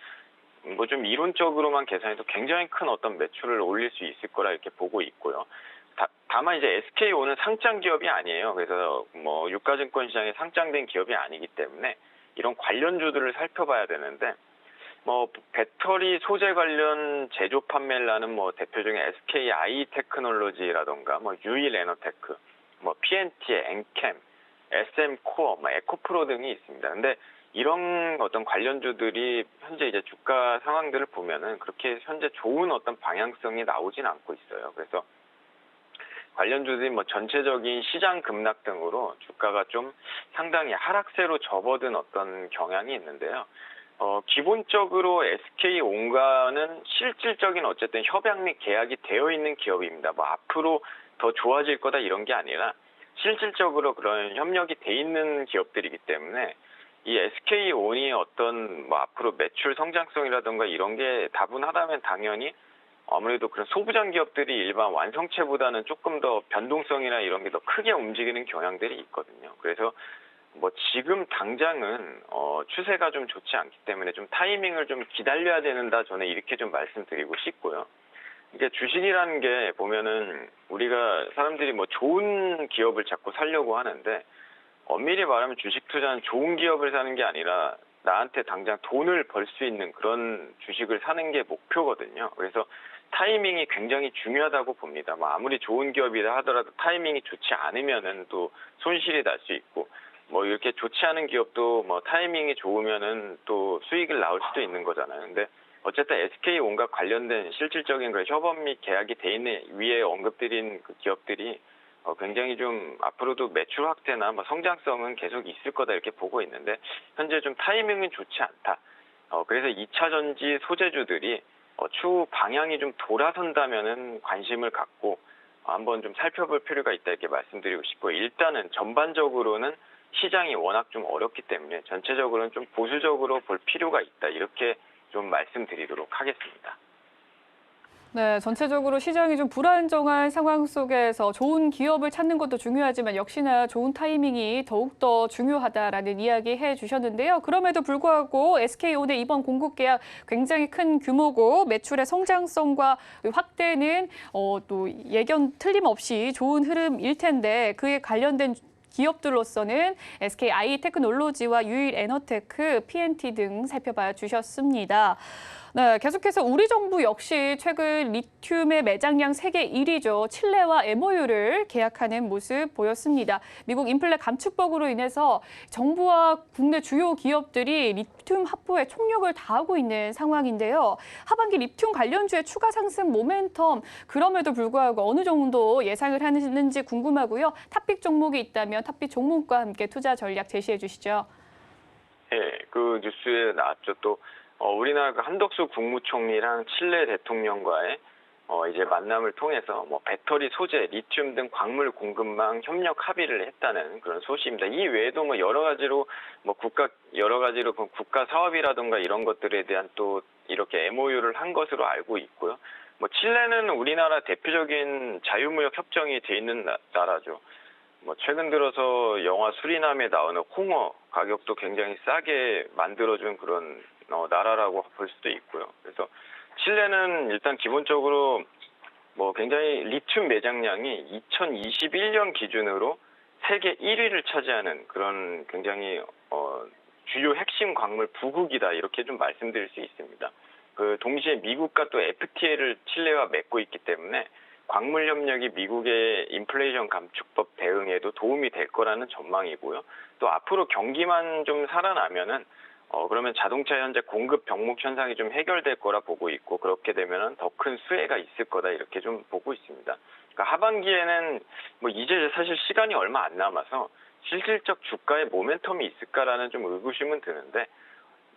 F: 뭐 좀 이론적으로만 계산해도 굉장히 큰 어떤 매출을 올릴 수 있을 거라 이렇게 보고 있고요. 다만 이제 SK온은 상장 기업이 아니에요. 그래서 뭐 유가증권 시장에 상장된 기업이 아니기 때문에 이런 관련주들을 살펴봐야 되는데 뭐 배터리 소재 관련 제조 판매를 하는 뭐 대표적인 SKI 테크놀로지라던가 뭐 유일 에너테크, 뭐 PNT의 엔캠, SM코어, 뭐 에코프로 등이 있습니다. 근데 이런 어떤 관련주들이 현재 이제 주가 상황들을 보면은 그렇게 현재 좋은 어떤 방향성이 나오진 않고 있어요. 그래서 관련주들이 뭐 전체적인 시장 급락 등으로 주가가 좀 상당히 하락세로 접어든 어떤 경향이 있는데요. 기본적으로 SK온과는 실질적인 어쨌든 협약 및 계약이 되어 있는 기업입니다. 뭐 앞으로 더 좋아질 거다 이런 게 아니라 실질적으로 그런 협력이 돼 있는 기업들이기 때문에 이 SK온이 어떤 뭐 앞으로 매출 성장성이라든가 이런 게 다분하다면 당연히 아무래도 그런 소부장 기업들이 일반 완성체보다는 조금 더 변동성이나 이런 게 더 크게 움직이는 경향들이 있거든요. 그래서 뭐 지금 당장은 추세가 좀 좋지 않기 때문에 좀 타이밍을 좀 기다려야 된다 저는 이렇게 좀 말씀드리고 싶고요. 이게 주식이라는 게 보면은 우리가 사람들이 뭐 좋은 기업을 자꾸 사려고 하는데 엄밀히 말하면 주식 투자는 좋은 기업을 사는 게 아니라 나한테 당장 돈을 벌 수 있는 그런 주식을 사는 게 목표거든요. 그래서 타이밍이 굉장히 중요하다고 봅니다. 뭐 아무리 좋은 기업이라 하더라도 타이밍이 좋지 않으면은 또 손실이 날 수 있고 뭐 이렇게 좋지 않은 기업도 뭐 타이밍이 좋으면은 또 수익을 나올 수도 있는 거잖아요. 근데 어쨌든 SK온과 관련된 실질적인 그 협업 및 계약이 돼 있는 위에 언급드린 그 기업들이 굉장히 좀 앞으로도 매출 확대나 뭐 성장성은 계속 있을 거다 이렇게 보고 있는데 현재 좀 타이밍은 좋지 않다. 그래서 2차 전지 소재주들이 추후 방향이 좀 돌아선다면은 관심을 갖고 한번 좀 살펴볼 필요가 있다 이렇게 말씀드리고 싶고 일단은 전반적으로는 시장이 워낙 좀 어렵기 때문에 전체적으로는 좀 보수적으로 볼 필요가 있다 이렇게 좀 말씀드리도록 하겠습니다.
B: 네, 전체적으로 시장이 좀 불안정한 상황 속에서 좋은 기업을 찾는 것도 중요하지만 역시나 좋은 타이밍이 더욱더 중요하다라는 이야기 해주셨는데요. 그럼에도 불구하고 SK온의 이번 공급 계약 굉장히 큰 규모고 매출의 성장성과 확대는 또 예견 틀림없이 좋은 흐름일 텐데 그에 관련된 기업들로서는 SK 아이테크놀로지와 유일에너테크, PNT 등 살펴봐 주셨습니다. 네, 계속해서 우리 정부 역시 최근 리튬의 매장량 세계 1위죠. 칠레와 MOU를 계약하는 모습 보였습니다. 미국 인플레 감축법으로 인해서 정부와 국내 주요 기업들이 리튬 확보에 총력을 다하고 있는 상황인데요. 하반기 리튬 관련주의 추가 상승 모멘텀 그럼에도 불구하고 어느 정도 예상을 하는지 궁금하고요. 탑픽 종목이 있다면 탑픽 종목과 함께 투자 전략 제시해 주시죠.
F: 예, 그 뉴스에 나왔죠. 또 우리나라 그 한덕수 국무총리랑 칠레 대통령과의 이제 만남을 통해서 뭐 배터리 소재, 리튬 등 광물 공급망 협력 합의를 했다는 그런 소식입니다. 이 외에도 뭐 여러 가지로 그 국가 사업이라든가 이런 것들에 대한 또 이렇게 MOU를 한 것으로 알고 있고요. 뭐 칠레는 우리나라 대표적인 자유무역 협정이 돼 있는 나라죠. 뭐 최근 들어서 영화 수리남에 나오는 홍어 가격도 굉장히 싸게 만들어준 그런 나라라고 볼 수도 있고요. 그래서 칠레는 일단 기본적으로 뭐 굉장히 리튬 매장량이 2021년 기준으로 세계 1위를 차지하는 그런 굉장히 주요 핵심 광물 부국이다 이렇게 좀 말씀드릴 수 있습니다. 그 동시에 미국과 또 FTA를 칠레와 맺고 있기 때문에 광물 협력이 미국의 인플레이션 감축법 대응에도 도움이 될 거라는 전망이고요. 또 앞으로 경기만 좀 살아나면은 그러면 자동차 현재 공급 병목 현상이 좀 해결될 거라 보고 있고 그렇게 되면은 더 큰 수혜가 있을 거다 이렇게 좀 보고 있습니다. 그러니까 하반기에는 뭐 이제 사실 시간이 얼마 안 남아서 실질적 주가의 모멘텀이 있을까라는 좀 의구심은 드는데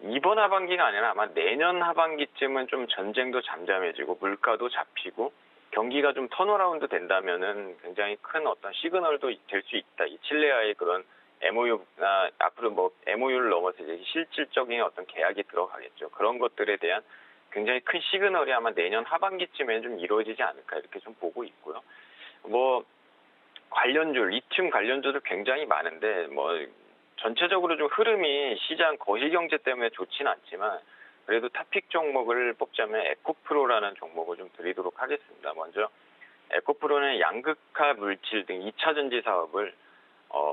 F: 이번 하반기가 아니라 아마 내년 하반기쯤은 좀 전쟁도 잠잠해지고 물가도 잡히고 경기가 좀 턴어라운드 된다면은 굉장히 큰 어떤 시그널도 될 수 있다. 이 칠레와의 그런 MOU나 앞으로 뭐 MOU를 넘어서 이제 실질적인 어떤 계약이 들어가겠죠. 그런 것들에 대한 굉장히 큰 시그널이 아마 내년 하반기쯤에 좀 이루어지지 않을까 이렇게 좀 보고 있고요. 뭐 관련주, 리튬 관련주도 굉장히 많은데 뭐 전체적으로 좀 흐름이 시장 거시경제 때문에 좋지는 않지만 그래도 탑픽 종목을 뽑자면 에코프로라는 종목을 좀 드리도록 하겠습니다. 먼저 에코프로는 양극화 물질 등 2차 전지 사업을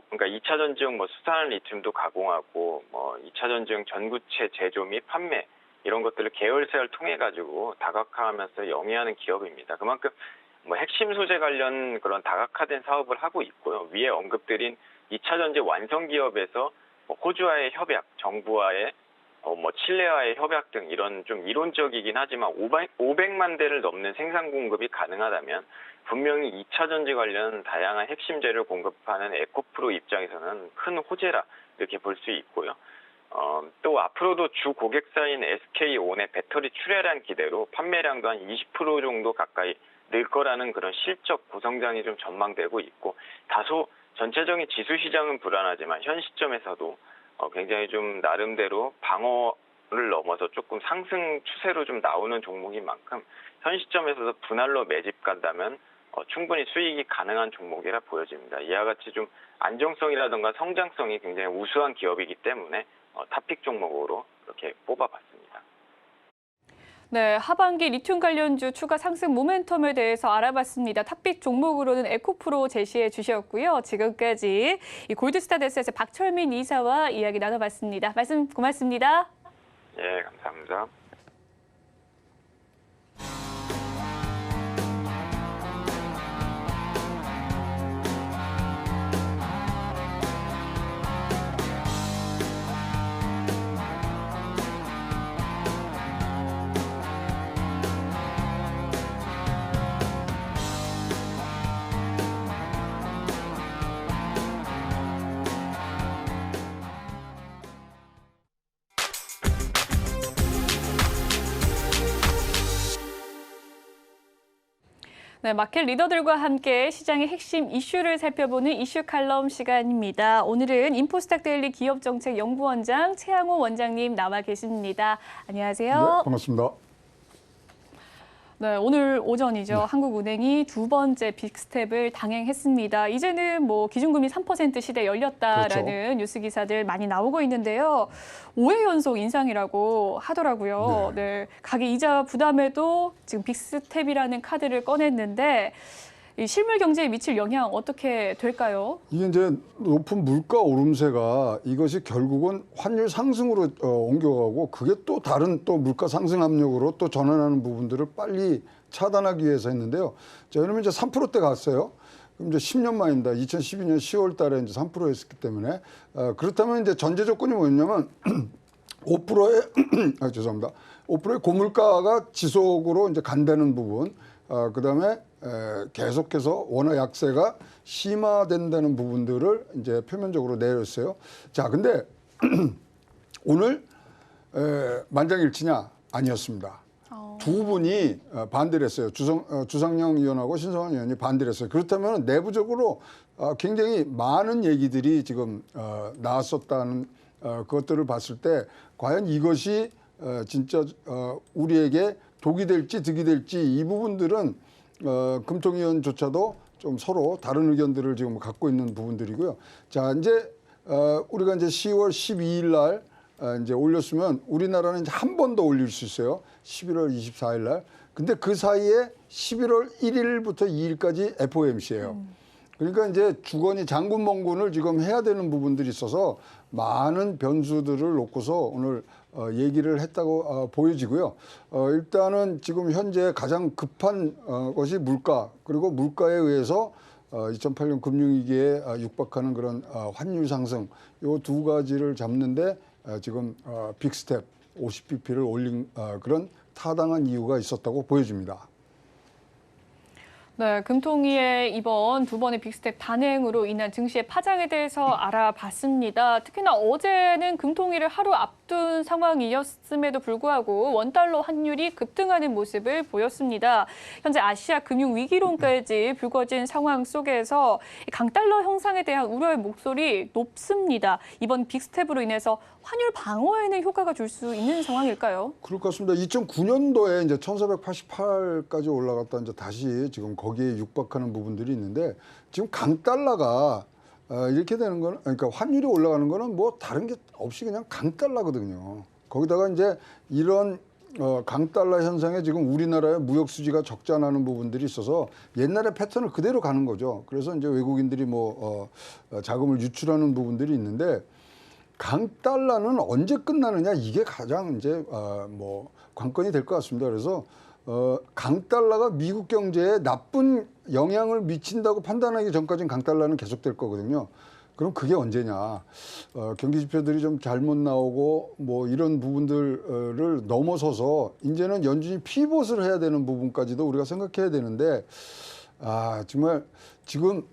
F: 그러니까 2차 전지용 뭐 수산화 리튬도 가공하고 뭐 2차 전지용 전구체 제조 및 판매 이런 것들을 계열사를 통해 가지고 다각화하면서 영위하는 기업입니다. 그만큼 뭐 핵심 소재 관련 그런 다각화된 사업을 하고 있고요. 위에 언급드린 2차 전지 완성 기업에서 뭐 호주와의 협약, 정부와의 뭐 칠레와의 협약 등 이런 좀 이론적이긴 하지만 500만 대를 넘는 생산 공급이 가능하다면 분명히 2차 전지 관련 다양한 핵심 재료를 공급하는 에코프로 입장에서는 큰 호재라 이렇게 볼 수 있고요. 또 앞으로도 주 고객사인 SK온의 배터리 출하량 기대로 판매량도 한 20% 정도 가까이 늘 거라는 그런 실적 고성장이 좀 전망되고 있고 다소 전체적인 지수 시장은 불안하지만 현 시점에서도 굉장히 좀 나름대로 방어를 넘어서 조금 상승 추세로 좀 나오는 종목인 만큼 현 시점에서도 분할로 매집 간다면 충분히 수익이 가능한 종목이라 보여집니다. 이와 같이 좀 안정성이라든가 성장성이 굉장히 우수한 기업이기 때문에 탑픽 종목으로 이렇게 뽑아봤습니다.
B: 네, 하반기 리튬 관련주 추가 상승 모멘텀에 대해서 알아봤습니다. 탑픽 종목으로는 에코프로 제시해 주셨고요. 지금까지 이 골드스타 데스에서 박철민 이사와 이야기 나눠봤습니다. 말씀 고맙습니다.
F: 예, 감사합니다.
B: 네, 마켓 리더들과 함께 시장의 핵심 이슈를 살펴보는 이슈 칼럼 시간입니다. 오늘은 인포스탁 데일리 기업정책연구원장 최양호 원장님 나와 계십니다. 안녕하세요.
G: 네, 반갑습니다.
B: 네, 오늘 오전이죠.
G: 네.
B: 한국은행이 두 번째 빅스텝을 단행했습니다. 이제는 뭐 기준금리 3% 시대 열렸다라는
G: 그렇죠.
B: 뉴스 기사들 많이 나오고 있는데요. 5회 연속 인상이라고 하더라고요. 네, 가계 이자 부담에도 지금 빅스텝이라는 카드를 꺼냈는데 이 실물 경제에 미칠 영향 어떻게 될까요?
G: 이게 이제 높은 물가 오름세가 이것이 결국은 환율 상승으로 옮겨가고 그게 또 다른 또 물가 상승 압력으로 또 전환하는 부분들을 빨리 차단하기 위해서 했는데요. 자, 그러면 이제 3%대 갔어요. 그럼 이제 10년 만입니다. 2012년 10월 달에 이제 3%였기 때문에 그렇다면 이제 전제 조건이 뭐였냐면 5%의 죄송합니다. 5%의 고물가가 지속으로 이제 간다는 부분, 그다음에 계속해서 원화 약세가 심화된다는 부분들을 이제 표면적으로 내렸어요. 자, 근데 오늘 만장일치냐? 아니었습니다. 두 분이 반대를 했어요. 주상영 의원하고 신성환 의원이 반대를 했어요. 그렇다면 내부적으로 굉장히 많은 얘기들이 지금 나왔었다는 그것들을 봤을 때 과연 이것이 진짜 우리에게 독이 될지 득이 될지 이 부분들은 금통위원조차도 좀 서로 다른 의견들을 지금 갖고 있는 부분들이고요. 자, 이제 우리가 이제 10월 12일 날 이제 올렸으면 우리나라는 이제 한 번 더 올릴 수 있어요. 11월 24일 날. 근데 그 사이에 11월 1일부터 2일까지 FOMC예요. 그러니까 이제 주거니 장군 멍군을 지금 해야 되는 부분들이 있어서 많은 변수들을 놓고서 오늘 얘기를 했다고 보여지고요. 일단은 지금 현재 가장 급한 것이 물가, 그리고 물가에 의해서 2008년 금융위기에 육박하는 그런 환율 상승, 요 두 가지를 잡는데 지금 빅스텝 50bp를 올린 그런 타당한 이유가 있었다고 보여집니다.
B: 네, 금통위의 이번 두 번의 빅스텝 단행으로 인한 증시의 파장에 대해서 알아봤습니다. 특히나 어제는 금통위를 하루 앞둔 상황이었음에도 불구하고 원달러 환율이 급등하는 모습을 보였습니다. 현재 아시아 금융 위기론까지 불거진 상황 속에서 강달러 형상에 대한 우려의 목소리 높습니다. 이번 빅스텝으로 인해서 환율 방어에는 효과가 줄 수 있는 상황일까요?
G: 그럴 것 같습니다. 2009년도에 이제 1488까지 올라갔다 이제 다시 지금 거기에 육박하는 부분들이 있는데 지금 강달러가 이렇게 되는 거는 그러니까 환율이 올라가는 거는 뭐 다른 게 없이 그냥 강달러거든요. 거기다가 이제 이런 강달러 현상에 지금 우리나라의 무역 수지가 적자나는 부분들이 있어서 옛날의 패턴을 그대로 가는 거죠. 그래서 이제 외국인들이 뭐 자금을 유출하는 부분들이 있는데 강달러는 언제 끝나느냐 이게 가장 이제 뭐 관건이 될 것 같습니다. 그래서 강달러가 미국 경제에 나쁜 영향을 미친다고 판단하기 전까지는 강달러는 계속될 거거든요. 그럼 그게 언제냐? 경기 지표들이 좀 잘못 나오고 뭐 이런 부분들을 넘어서서 이제는 연준이 피봇을 해야 되는 부분까지도 우리가 생각해야 되는데 정말 지금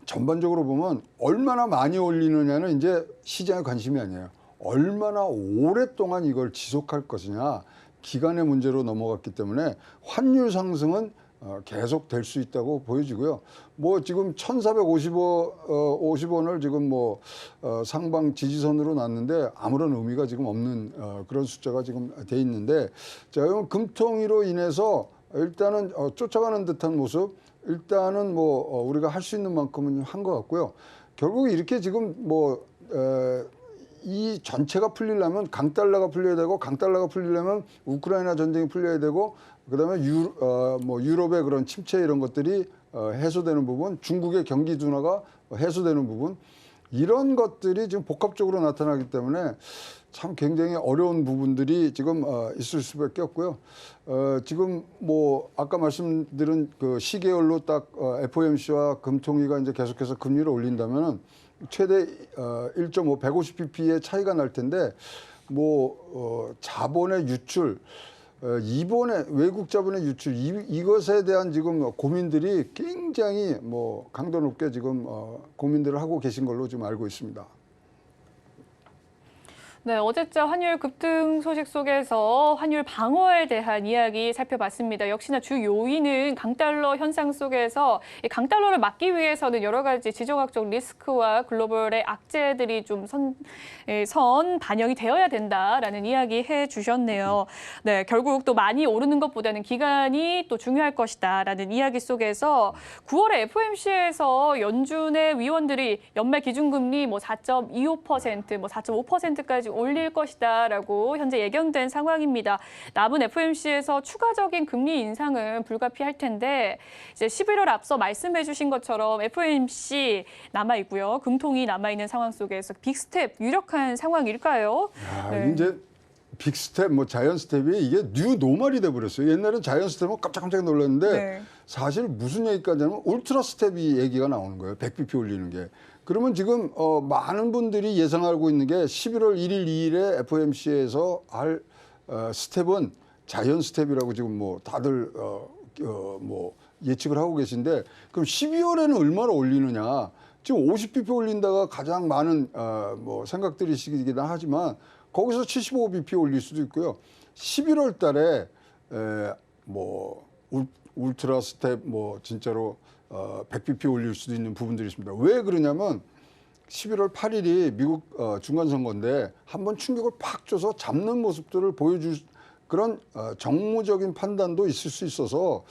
G: 전반적으로 보면 얼마나 많이 올리느냐는 이제 시장의 관심이 아니에요. 얼마나 오랫동안 이걸 지속할 것이냐. 기간의 문제로 넘어갔기 때문에 환율 상승은 계속 될 수 있다고 보여지고요. 뭐 지금 1,450원을 지금 뭐 상방 지지선으로 놨는데 아무런 의미가 지금 없는 그런 숫자가 지금 돼 있는데 자, 그럼 금통위로 인해서 일단은 쫓아가는 듯한 모습 일단은 뭐 우리가 할 수 있는 만큼은 한 것 같고요. 결국 이렇게 지금 뭐 이 전체가 풀리려면 강달러가 풀려야 되고 강달러가 풀리려면 우크라이나 전쟁이 풀려야 되고 그다음에 뭐 유럽의 그런 침체 이런 것들이 해소되는 부분, 중국의 경기 둔화가 해소되는 부분 이런 것들이 지금 복합적으로 나타나기 때문에 참 굉장히 어려운 부분들이 지금 있을 수밖에 없고요. 지금 뭐 아까 말씀드린 그 시계열로 딱 FOMC와 금통위가 이제 계속해서 금리를 올린다면은 최대 1.5, 150bp의 차이가 날 텐데 뭐 자본의 유출, 이번에 외국 자본의 유출 이것에 대한 지금 고민들이 굉장히 뭐 강도 높게 지금 고민들을 하고 계신 걸로 지금 알고 있습니다.
B: 네, 어제자 환율 급등 소식 속에서 환율 방어에 대한 이야기 살펴봤습니다. 역시나 주 요인은 강달러 현상 속에서 이 강달러를 막기 위해서는 여러 가지 지정학적 리스크와 글로벌의 악재들이 좀 선 반영이 되어야 된다라는 이야기 해주셨네요. 네, 결국 또 많이 오르는 것보다는 기간이 또 중요할 것이다라는 이야기 속에서 9월에 FOMC에서 연준의 위원들이 연말 기준금리 뭐 4.25%, 뭐 4.5%까지 올릴 것이다라고 현재 예견된 상황입니다. 남은 FOMC에서 추가적인 금리 인상은 불가피할 텐데 이제 11월 앞서 말씀해 주신 것처럼 FOMC 남아 있고요. 금통이 남아 있는 상황 속에서 빅스텝 유력한 상황일까요?
G: 야,
B: 네.
G: 이제 빅스텝, 뭐 자이언 스텝이 이게 뉴 노멀이 돼버렸어요. 옛날엔 자이언 스텝은 깜짝깜짝 놀랐는데
B: 네.
G: 사실 무슨 얘기까지 하면 울트라 스텝이 얘기가 나오는 거예요. 100bp 올리는 게. 그러면 지금 많은 분들이 예상하고 있는 게 11월 1일, 2일에 FOMC에서 할 스텝은 자이언 스텝이라고 지금 뭐 다들 뭐 예측을 하고 계신데 그럼 12월에는 얼마나 올리느냐? 지금 50bp 올린다가 가장 많은 뭐 생각들이시긴 하지만 거기서 75bp 올릴 수도 있고요. 11월 달에 뭐 울트라 스텝 뭐 진짜로 100bp 올릴 수도 있는 부분들이 있습니다. 왜 그러냐면 11월 8일이 미국 중간선거인데 한번 충격을 팍 줘서 잡는 모습들을 보여줄 그런 정무적인 판단도 있을 수 있어서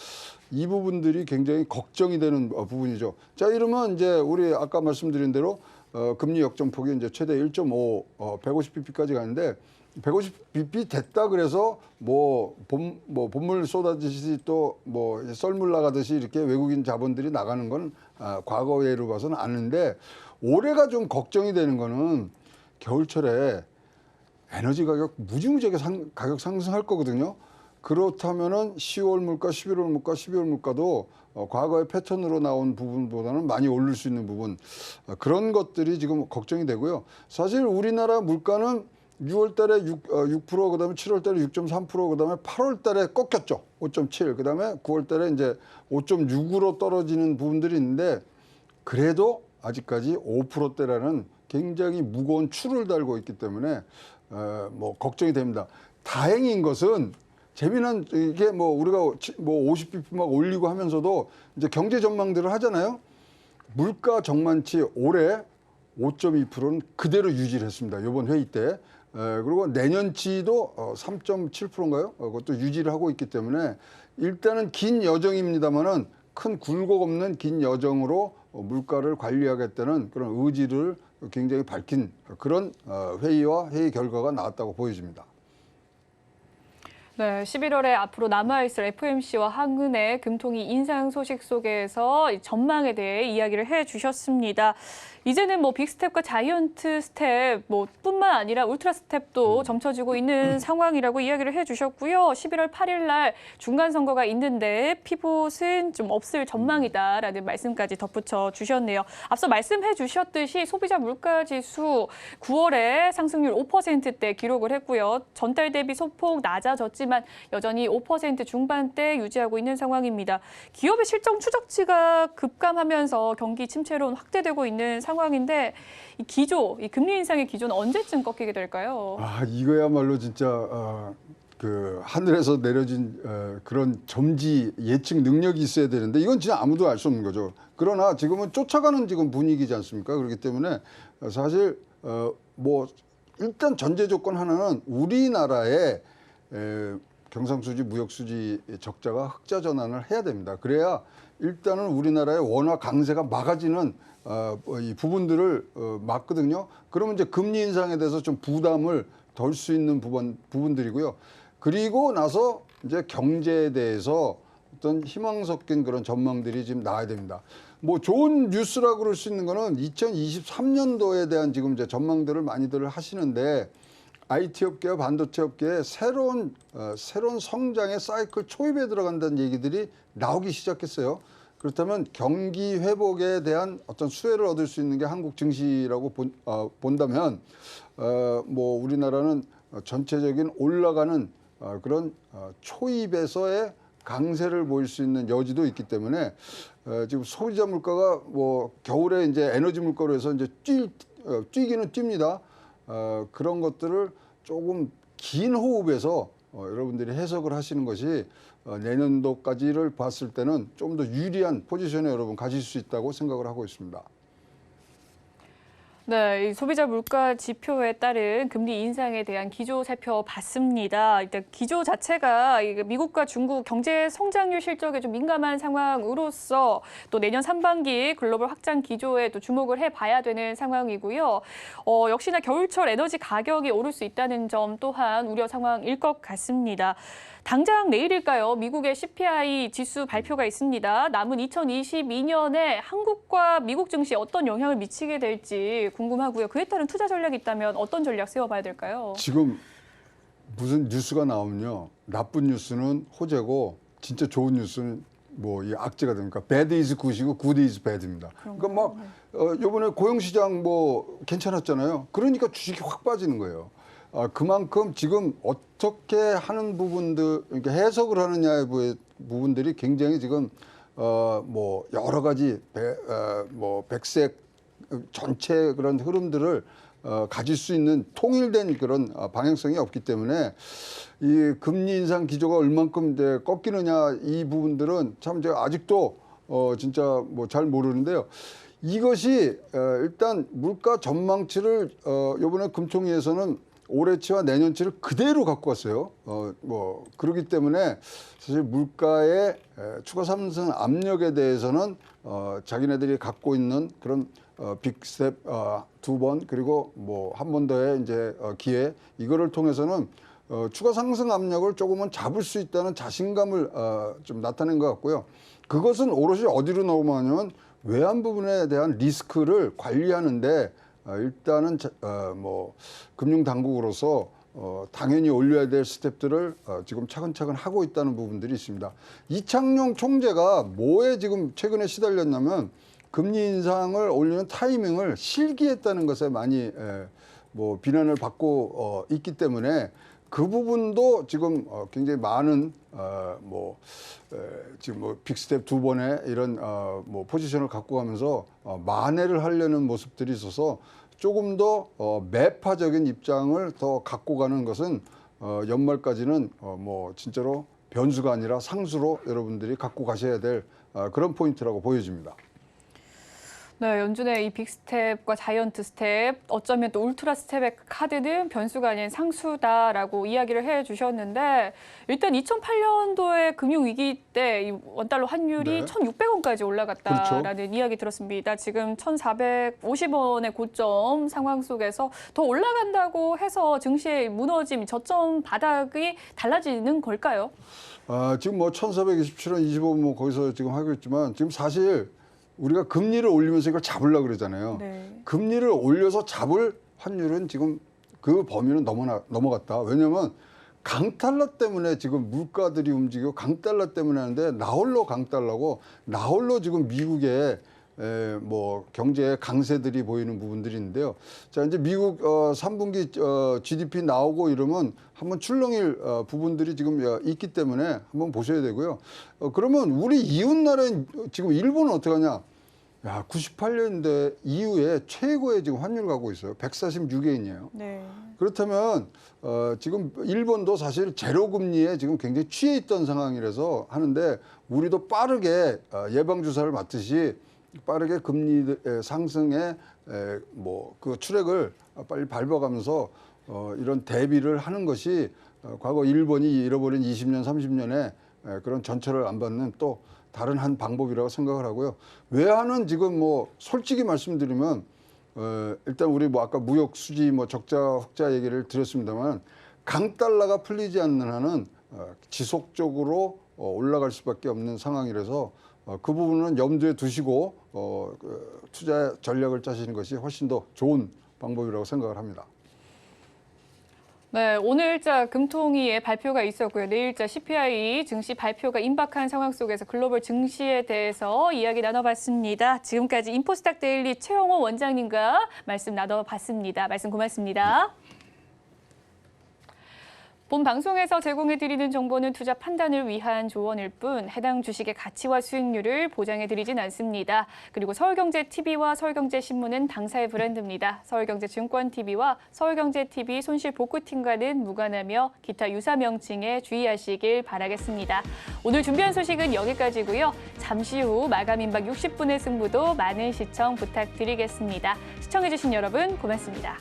G: 이 부분들이 굉장히 걱정이 되는 부분이죠. 자, 이러면 이제 우리 아까 말씀드린 대로 금리 역전폭이 이제 최대 1.5, 150bp까지 가는데 150bp 됐다 그래서 뭐 본물 쏟아지듯이 또 뭐 썰물 나가듯이 이렇게 외국인 자본들이 나가는 건 과거 예로 봐서는 아는데 올해가 좀 걱정이 되는 거는 겨울철에 에너지 가격 무지무지하게 가격 상승할 거거든요. 그렇다면은 10월 물가, 11월 물가, 12월 물가도 과거의 패턴으로 나온 부분보다는 많이 오를 수 있는 부분 그런 것들이 지금 걱정이 되고요. 사실 우리나라 물가는 6월 달에 6%, 그다음에 7월 달에 6.3%, 그다음에 8월 달에 꺾였죠. 5.7. 그다음에 9월 달에 이제 5.6으로 떨어지는 부분들이 있는데 그래도 아직까지 5%대라는 굉장히 무거운 추를 달고 있기 때문에 뭐 걱정이 됩니다. 다행인 것은 재미난 이게 뭐 우리가 뭐 50bp 막 올리고 하면서도 이제 경제 전망들을 하잖아요. 물가 전망치 올해 5.2%는 그대로 유지를 했습니다. 이번 회의 때. 그리고 내년치도 3.7%인가요? 그것도 유지를 하고 있기 때문에 일단은 긴 여정입니다만은 큰 굴곡 없는 긴 여정으로 물가를 관리하겠다는 그런 의지를 굉장히 밝힌 그런 회의와 회의 결과가 나왔다고 보여집니다.
B: 네, 11월에 앞으로 남아있을 FOMC와 한은의 금통위 인상 소식 속에서 전망에 대해 이야기를 해주셨습니다. 이제는 뭐 빅스텝과 자이언트 스텝 뭐 뿐만 아니라 울트라 스텝도 점쳐지고 있는 상황이라고 이야기를 해주셨고요. 11월 8일 날 중간 선거가 있는데 피봇은 좀 없을 전망이다라는 말씀까지 덧붙여 주셨네요. 앞서 말씀해 주셨듯이 소비자 물가 지수 9월에 상승률 5%대 기록을 했고요. 전달 대비 소폭 낮아졌지만 여전히 5% 중반대 유지하고 있는 상황입니다. 기업의 실적 추적치가 급감하면서 경기 침체론 확대되고 있는 상황인데 이 기조, 이 금리 인상의 기조는 언제쯤 꺾이게 될까요?
G: 아, 이거야말로 진짜 그 하늘에서 내려진 그런 점지 예측 능력이 있어야 되는데 이건 진짜 아무도 알 수 없는 거죠. 그러나 지금은 쫓아가는 지금 분위기지 않습니까? 그렇기 때문에 사실 뭐 일단 전제 조건 하나는 우리나라의 경상수지, 무역수지 적자가 흑자 전환을 해야 됩니다. 그래야 일단은 우리나라의 원화 강세가 막아지는 이 부분들을 막거든요. 그러면 이제 금리 인상에 대해서 좀 부담을 덜 수 있는 부분들이고요. 그리고 나서 이제 경제에 대해서 어떤 희망 섞인 그런 전망들이 지금 나와야 됩니다. 뭐 좋은 뉴스라고 그럴 수 있는 거는 2023년도에 대한 지금 이제 전망들을 많이들 하시는데 IT 업계와 반도체 업계의 새로운 성장의 사이클 초입에 들어간다는 얘기들이 나오기 시작했어요. 그렇다면 경기 회복에 대한 어떤 수혜를 얻을 수 있는 게 한국 증시라고 본다면 뭐 우리나라는 전체적인 올라가는 그런 초입에서의 강세를 보일 수 있는 여지도 있기 때문에 지금 소비자 물가가 뭐 겨울에 이제 에너지 물가로 해서 이제 뛰기는 뜁니다. 그런 것들을 조금 긴 호흡에서 여러분들이 해석을 하시는 것이 내년도까지를 봤을 때는 좀 더 유리한 포지션에 여러분 가실 수 있다고 생각을 하고 있습니다.
B: 네, 이 소비자 물가 지표에 따른 금리 인상에 대한 기조 살펴봤습니다. 일단 기조 자체가 미국과 중국 경제 성장률 실적에 좀 민감한 상황으로서 또 내년 상반기 글로벌 확장 기조에 또 주목을 해봐야 되는 상황이고요. 역시나 겨울철 에너지 가격이 오를 수 있다는 점 또한 우려 상황일 것 같습니다. 당장 내일일까요? 미국의 CPI 지수 발표가 있습니다. 남은 2022년에 한국과 미국 증시에 어떤 영향을 미치게 될지 궁금하고요. 그에 따른 투자 전략이 있다면 어떤 전략 세워봐야 될까요?
G: 지금 무슨 뉴스가 나오면요. 나쁜 뉴스는 호재고 진짜 좋은 뉴스는 뭐 이 악재가 됩니까? bad is good이고 good is bad입니다. 그러니까 막 이번에 고용시장 뭐 괜찮았잖아요. 그러니까 주식이 확 빠지는 거예요. 그만큼 지금 어떻게 하는 부분들, 그러니까 해석을 하느냐의 부분들이 굉장히 지금 뭐 여러 가지 뭐 백색 전체 그런 흐름들을 가질 수 있는 통일된 그런 방향성이 없기 때문에 이 금리 인상 기조가 얼만큼 이제 꺾이느냐 이 부분들은 참 제가 아직도 진짜 뭐 잘 모르는데요. 이것이 일단 물가 전망치를 이번에 금통위에서는 올해치와 내년치를 그대로 갖고 왔어요. 뭐 그렇기 때문에 사실 물가의 추가 상승 압력에 대해서는 자기네들이 갖고 있는 그런 빅스텝 2번 그리고 뭐 한 번 더의 이제 기회 이거를 통해서는 추가 상승 압력을 조금은 잡을 수 있다는 자신감을 좀 나타낸 것 같고요. 그것은 오롯이 어디로 넘어가냐면 외환 부분에 대한 리스크를 관리하는데 일단은 뭐 금융 당국으로서 당연히 올려야 될 스텝들을 지금 차근차근 하고 있다는 부분들이 있습니다. 이창용 총재가 뭐에 지금 최근에 시달렸냐면 금리 인상을 올리는 타이밍을 실기했다는 것에 많이 뭐 비난을 받고 있기 때문에 그 부분도 지금 굉장히 많은 지금 뭐 빅스텝 2번의 이런 뭐 포지션을 갖고 가면서 만회를 하려는 모습들이 있어서 조금 더 매파적인 입장을 더 갖고 가는 것은 연말까지는 뭐 진짜로 변수가 아니라 상수로 여러분들이 갖고 가셔야 될 그런 포인트라고 보여집니다.
B: 네, 연준의 이 빅스텝과 자이언트 스텝, 어쩌면 또 울트라 스텝의 카드는 변수가 아닌 상수다라고 이야기를 해주셨는데 일단 2008년도에 금융위기 때 이 원달러 환율이
G: 네.
B: 1,600원까지 올라갔다라는
G: 그렇죠.
B: 이야기 들었습니다. 지금 1,450원의 고점 상황 속에서 더 올라간다고 해서 증시의 무너짐, 저점 바닥이 달라지는 걸까요?
G: 지금 뭐 1,427원, 25원 뭐 거기서 지금 하고 있지만 지금 사실 우리가 금리를 올리면서 이걸 잡으려고 그러잖아요.
B: 네.
G: 금리를 올려서 잡을 환율은 지금 그 범위는 넘어갔다. 왜냐하면 강달러 때문에 지금 물가들이 움직이고 강달러 때문에 하는데 나홀로 강달러고 나홀로 지금 미국의 뭐 경제 강세들이 보이는 부분들이 있는데요. 자, 이제 미국 3분기 GDP 나오고 이러면 한번 출렁일 부분들이 지금 있기 때문에 한번 보셔야 되고요. 그러면 우리 이웃 나라인 지금 일본은 어떻게 하냐? 야, 98년대 이후에 최고의 지금 환율 가고 있어요. 146엔이에요.
B: 네.
G: 그렇다면 지금 일본도 사실 제로 금리에 지금 굉장히 취해 있던 상황이라서 하는데 우리도 빠르게 예방 주사를 맞듯이 빠르게 금리 상승에 뭐 그 트랙을 빨리 밟아가면서 이런 대비를 하는 것이 과거 일본이 잃어버린 20년, 30년의 그런 전철을 안 받는 또 다른 한 방법이라고 생각을 하고요. 외환은 지금 뭐 솔직히 말씀드리면 일단 우리 뭐 아까 무역 수지 뭐 적자 흑자 얘기를 드렸습니다만 강달러가 풀리지 않는 한은 지속적으로 올라갈 수밖에 없는 상황이라서 그 부분은 염두에 두시고 투자 전략을 짜시는 것이 훨씬 더 좋은 방법이라고 생각을 합니다.
B: 네, 오늘자 금통위의 발표가 있었고요. 내일자 CPI 증시 발표가 임박한 상황 속에서 글로벌 증시에 대해서 이야기 나눠봤습니다. 지금까지 인포스탁 데일리 최영호 원장님과 말씀 나눠봤습니다. 말씀 고맙습니다. 본 방송에서 제공해드리는 정보는 투자 판단을 위한 조언일 뿐 해당 주식의 가치와 수익률을 보장해드리진 않습니다. 그리고 서울경제TV와 서울경제신문은 당사의 브랜드입니다. 서울경제증권TV와 서울경제TV 손실복구팀과는 무관하며 기타 유사 명칭에 주의하시길 바라겠습니다. 오늘 준비한 소식은 여기까지고요. 잠시 후 마감 임박 60분의 승부도 많은 시청 부탁드리겠습니다. 시청해주신 여러분 고맙습니다.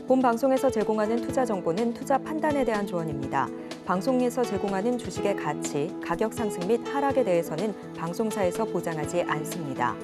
A: 본 방송에서 제공하는 투자 정보는 투자 판단에 대한 조언입니다. 방송에서 제공하는 주식의 가치, 가격 상승 및 하락에 대해서는 방송사에서 보장하지 않습니다.